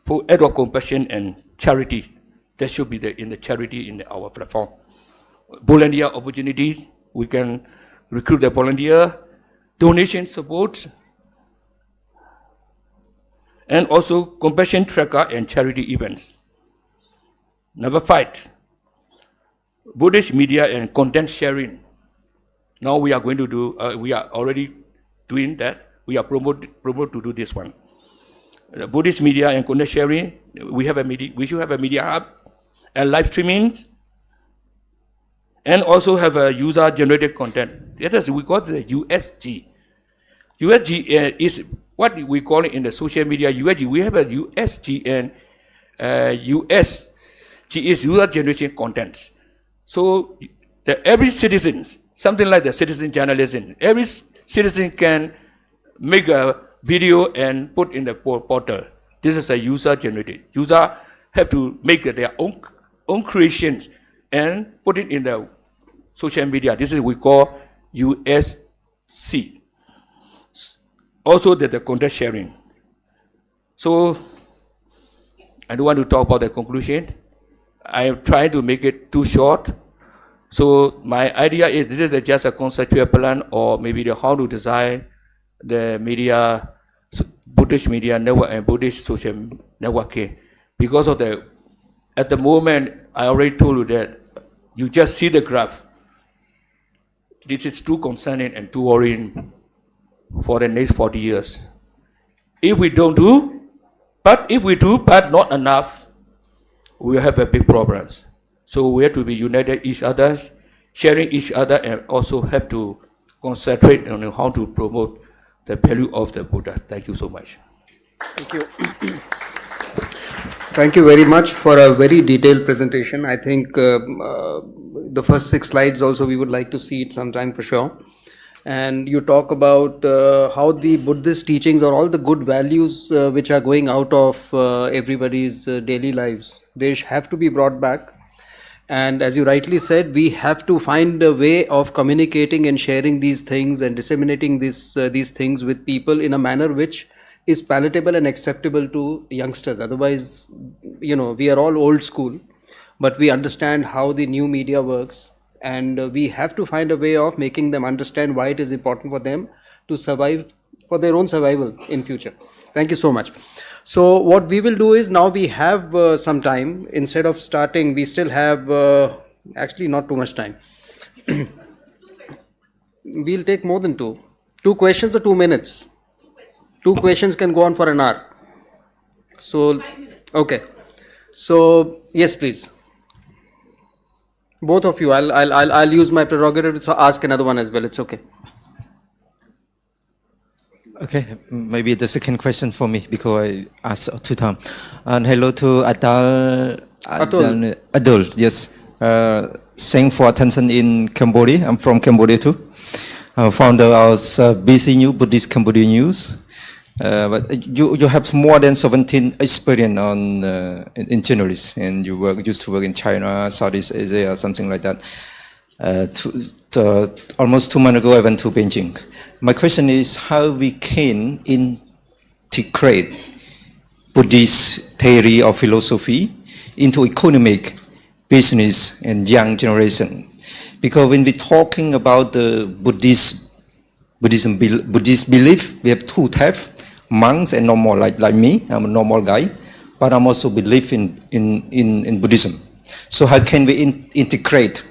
For act of compassion and charity, that should be in the charity in our platform. Volunteer opportunities, we can recruit the volunteer, donation support, and also compassion tracker and charity events. Number five, Buddhist media and content sharing. Now we are going to do, we are already doing that. We are promote to do this one. Buddhist media and content sharing. We should have a media hub and live streaming, and also have a user-generated content. That is, we call it the USG. USG is what we call it in the social media. USG. We have a USG, and USG is user-generated contents. So every citizen, something like the citizen journalism, every citizen can make a video and put in the portal. This is a user-generated. User have to make their own creations and put it in the social media. This is we call USC. Also the content sharing. So I don't want to talk about the conclusion. I am trying to make it too short. So my idea is this is just a conceptual plan, or maybe how to design the media, Buddhist media network and Buddhist social networking. Because of at the moment, I already told you that you just see the graph. this is too concerning and too worrying for the next 40 years. If we don't do, but not enough, we will have a big problems. So we have to be united each other, sharing each other, and also have to concentrate on how to promote the value of the Buddha. Thank you so much. Thank you. Thank you very much for a very detailed presentation. I think the first 6 slides also we would like to see it sometime for sure. And you talk about how the Buddhist teachings or all the good values which are going out of everybody's daily lives, they have to be brought back. And as you rightly said, we have to find a way of communicating and sharing these things and disseminating these things with people in a manner which is palatable and acceptable to youngsters. Otherwise, we are all old school, but we understand how the new media works, and we have to find a way of making them understand why it is important for them to survive, for their own survival in future. Thank you so much. So what we will do is, now we have some time. Instead of starting, we still have actually not too much time. We'll take more than 2 questions or 2 minutes. 2 questions can go on for an hour. So, okay. So, yes, please. Both of you. I'll use my prerogative to ask another one as well. It's okay. Okay, maybe the second question for me because I asked 2 times. And hello to Adol. Yes. Thanks for attention in Cambodia. I'm from Cambodia too. Founder of BC News, Buddhist Cambodia News. But you have more than 17 experience in journalists, and you used to work in China, Southeast Asia, something like that. Almost 2 months ago, I went to Beijing. My question is how we can integrate Buddhist theory or philosophy into economic, business, and young generation. Because when we're talking about the Buddhist belief, we have 2 types. Monks and normal, like me, I'm a normal guy, but I'm also believe in Buddhism. So how can we integrate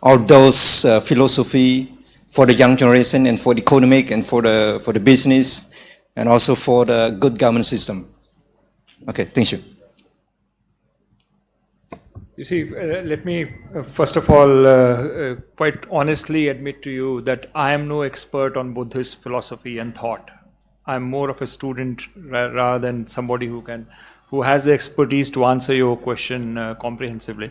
all those philosophy for the young generation and for the economic and for the business and also for the good government system? Okay, thank you. You see, let me first of all quite honestly admit to you that I am no expert on Buddhist philosophy and thought. I'm more of a student rather than somebody who has the expertise to answer your question comprehensively.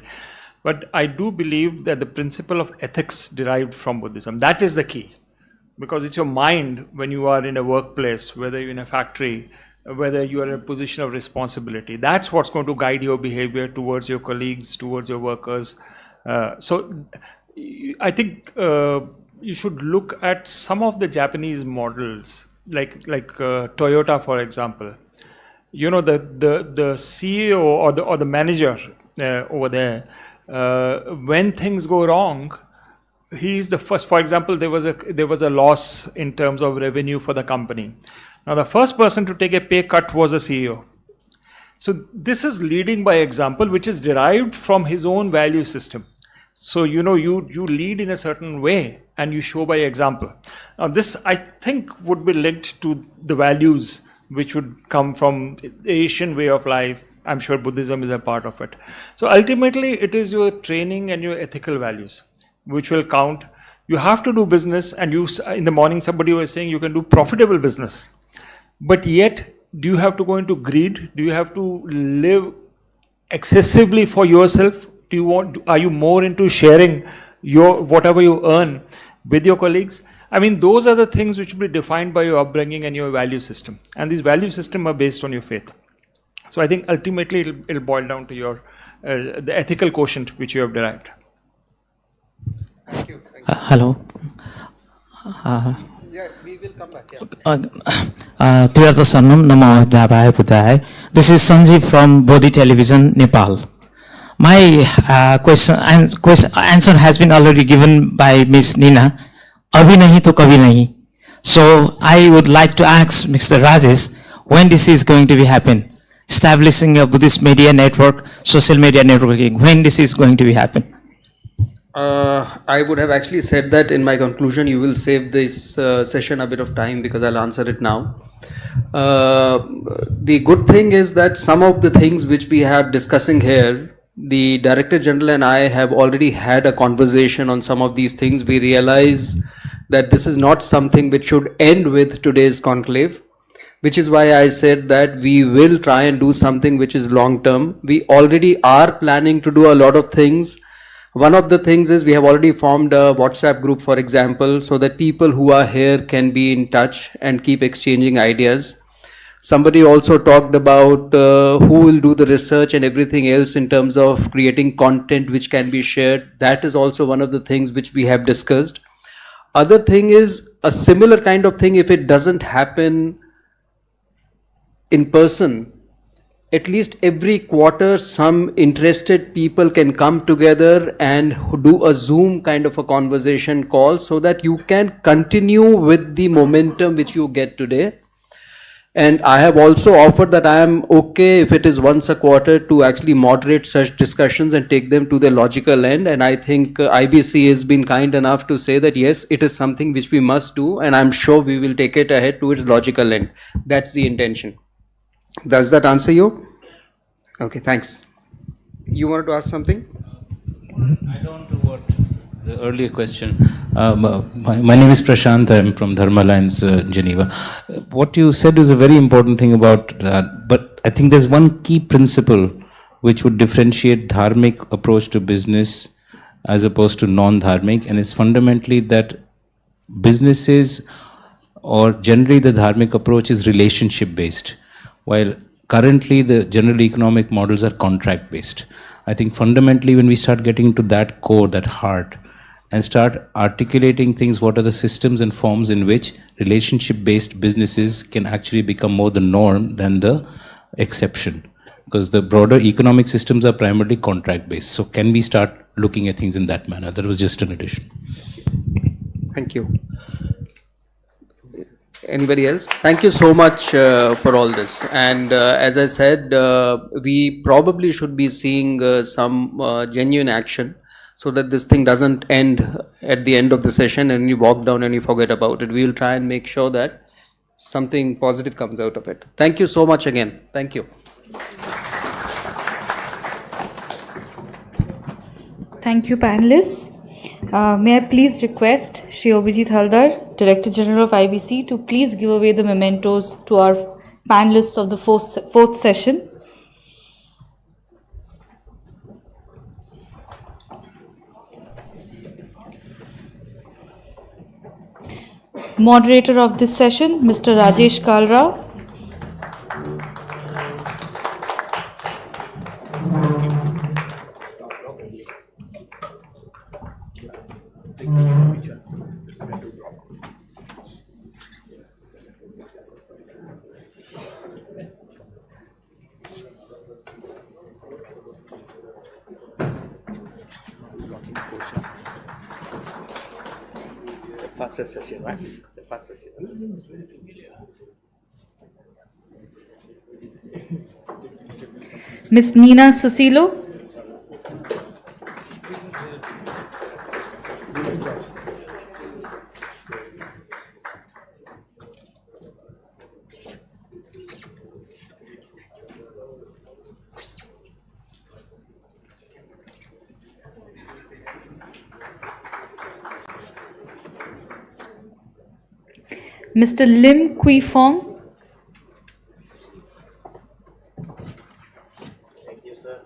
But I do believe that the principle of ethics derived from Buddhism, that is the key. Because it's your mind when you are in a workplace, whether you're in a factory, whether you are in a position of responsibility. That's what's going to guide your behavior towards your colleagues, towards your workers. So I think you should look at some of the Japanese models, like Toyota, for example. The CEO or the manager over there, when things go wrong, he's the first. For example, there was a loss in terms of revenue for the company. Now, the first person to take a pay cut was a CEO. So this is leading by example, which is derived from his own value system. So you lead in a certain way and you show by example. Now this, I think, would be linked to the values which would come from the Asian way of life. I'm sure Buddhism is a part of it. So ultimately it is your training and your ethical values which will count. You have to do business, and in the morning somebody was saying you can do profitable business, but yet do you have to go into greed? Do you have to live excessively for yourself? Are you more into sharing whatever you earn with your colleagues? I mean, those are the things which will be defined by your upbringing and your value system. And these value systems are based on your faith. So I think ultimately it'll boil down to your the ethical quotient which you have derived. Thank you. Hello. Yeah, we will come back. Yeah. This is Sanjeev from Bodhi Television, Nepal. My answer has been already given by Ms. Nina. Abhi nahi to kabhi nahi. So I would like to ask Mr. Rajesh when this is going to be happen. Establishing a Buddhist media network, social media networking. When this is going to be happen? I would have actually said that in my conclusion. You will save this session a bit of time because I'll answer it now. The good thing is that some of the things which we are discussing here, the Director General and I have already had a conversation on some of these things. We realize that this is not something which should end with today's conclave, which is why I said that we will try and do something which is long term. We already are planning to do a lot of things. One of the things is we have already formed a WhatsApp group, for example, so that people who are here can be in touch and keep exchanging ideas. Somebody also talked about who will do the research and everything else in terms of creating content which can be shared. That is also one of the things which we have discussed. Other thing is a similar kind of thing, if it doesn't happen in person, at least every quarter some interested people can come together and do a Zoom kind of a conversation call so that you can continue with the momentum which you get today. And I have also offered that I am okay if it is once a quarter to actually moderate such discussions and take them to the logical end. And I think IBC has been kind enough to say that yes, it is something which we must do, and I'm sure we will take it ahead to its logical end. That's the intention. Does that answer you? Okay, thanks. You wanted to ask something? Add on to what the earlier question. My name is Prashant. I'm from Dharma Alliance, Geneva. What you said is a very important thing about that. But I think there's one key principle which would differentiate dharmic approach to business as opposed to non-dharmic, and it's fundamentally that businesses or generally the dharmic approach is relationship based, while currently the general economic models are contract based. I think fundamentally when we start getting into that core, that heart, and start articulating things, what are the systems and forms in which relationship based businesses can actually become more the norm than the exception, because the broader economic systems are primarily contract based. So can we start looking at things in that manner? That was just an addition. Thank you. Anybody else? Thank you so much for all this. And as I said, we probably should be seeing some genuine action so that this thing doesn't end at the end of the session and you walk down and you forget about it. We will try and make sure that something positive comes out of it. Thank you so much again. Thank you. Thank you, panelists. May I please request Shri Obijit Haldar, Director General of IBC, to please give away the mementos to our panelists of the fourth session. Moderator of this session, Mr. Rajesh Kalra. Fastest session, right? The fastest session. Ms. Nina Susilo. Mr. Lim Kui Fong. Thank you, sir.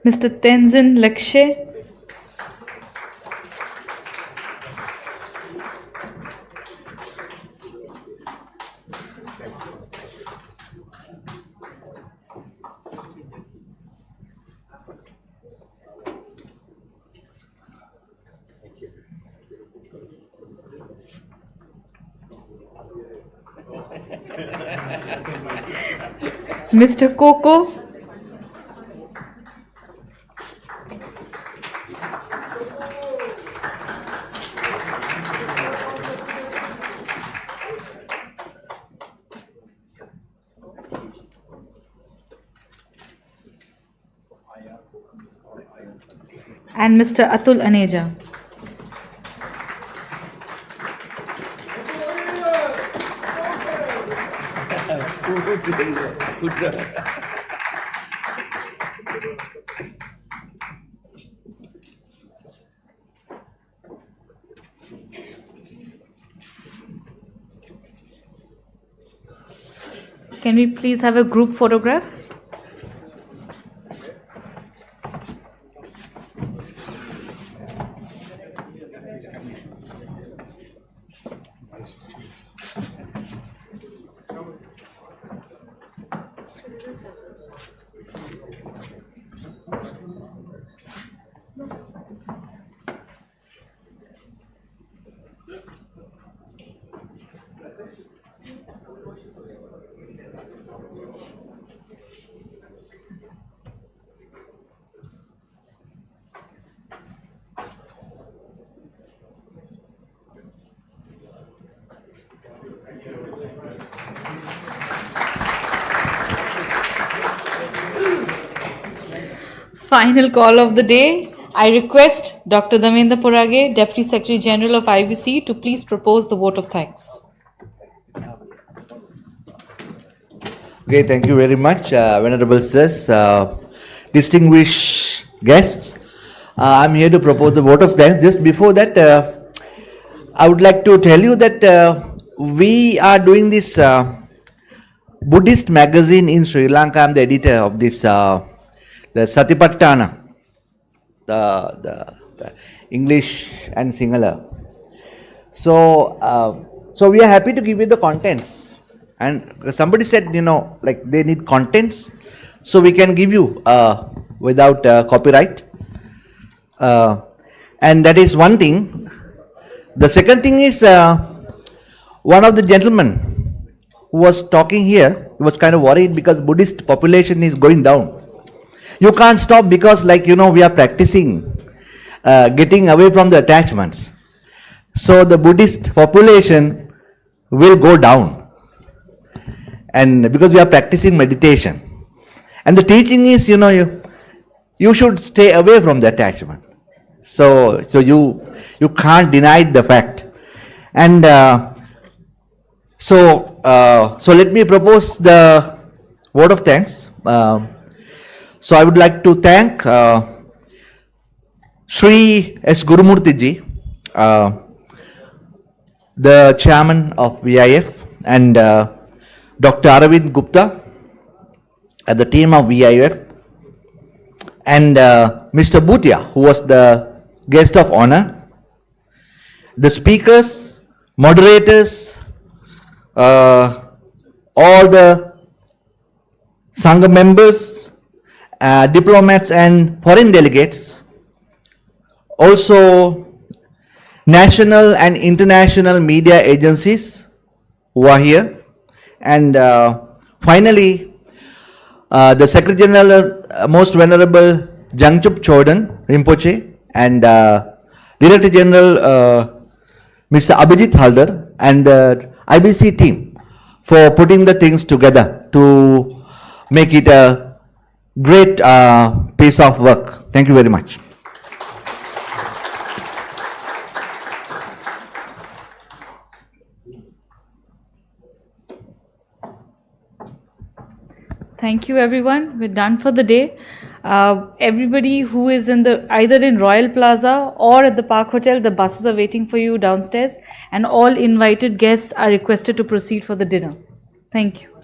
Mr. Tenzin Lakshe. Mr. Coco. and Mr. Atul Aneja. Can we please have a group photograph? Final call of the day. I request Dr. Dhamendra Purage, Deputy Secretary General of IBC, to please propose the vote of thanks. Okay, thank you very much, Venerable Sirs, distinguished guests. I'm here to propose the vote of thanks. Just before that, I would like to tell you that we are doing this Buddhist magazine in Sri Lanka. I'm the editor of this, the Satipatthana, the English and Sinhala. So we are happy to give you the contents. And somebody said, like they need contents, so we can give you without copyright. And that is one thing. The second thing is, one of the gentlemen who was talking here was kind of worried because Buddhist population is going down. You can't stop because we are practicing getting away from the attachments. So the Buddhist population will go down. And because we are practicing meditation. And the teaching is, you should stay away from the attachment. So you can't deny the fact. And so let me propose the vote of thanks. So I would like to thank Sri S. Gurumurthy ji, the chairman of VIF, and Dr. Aravind Gupta and the team of VIF, and Mr. Bhutia, who was the guest of honor, the speakers, moderators, all the Sangha members, diplomats and foreign delegates, also national and international media agencies who are here, and finally the Secretary General, Most Venerable Jangchup Chodhan Rinpoche, and Director General Mr. Abhijit Haldar, and the IBC team for putting the things together to make it a great piece of work. Thank you very much. Thank you, everyone. We're done for the day. Everybody who is either in Royal Plaza or at the Park Hotel, the buses are waiting for you downstairs, and all invited guests are requested to proceed for the dinner. Thank you.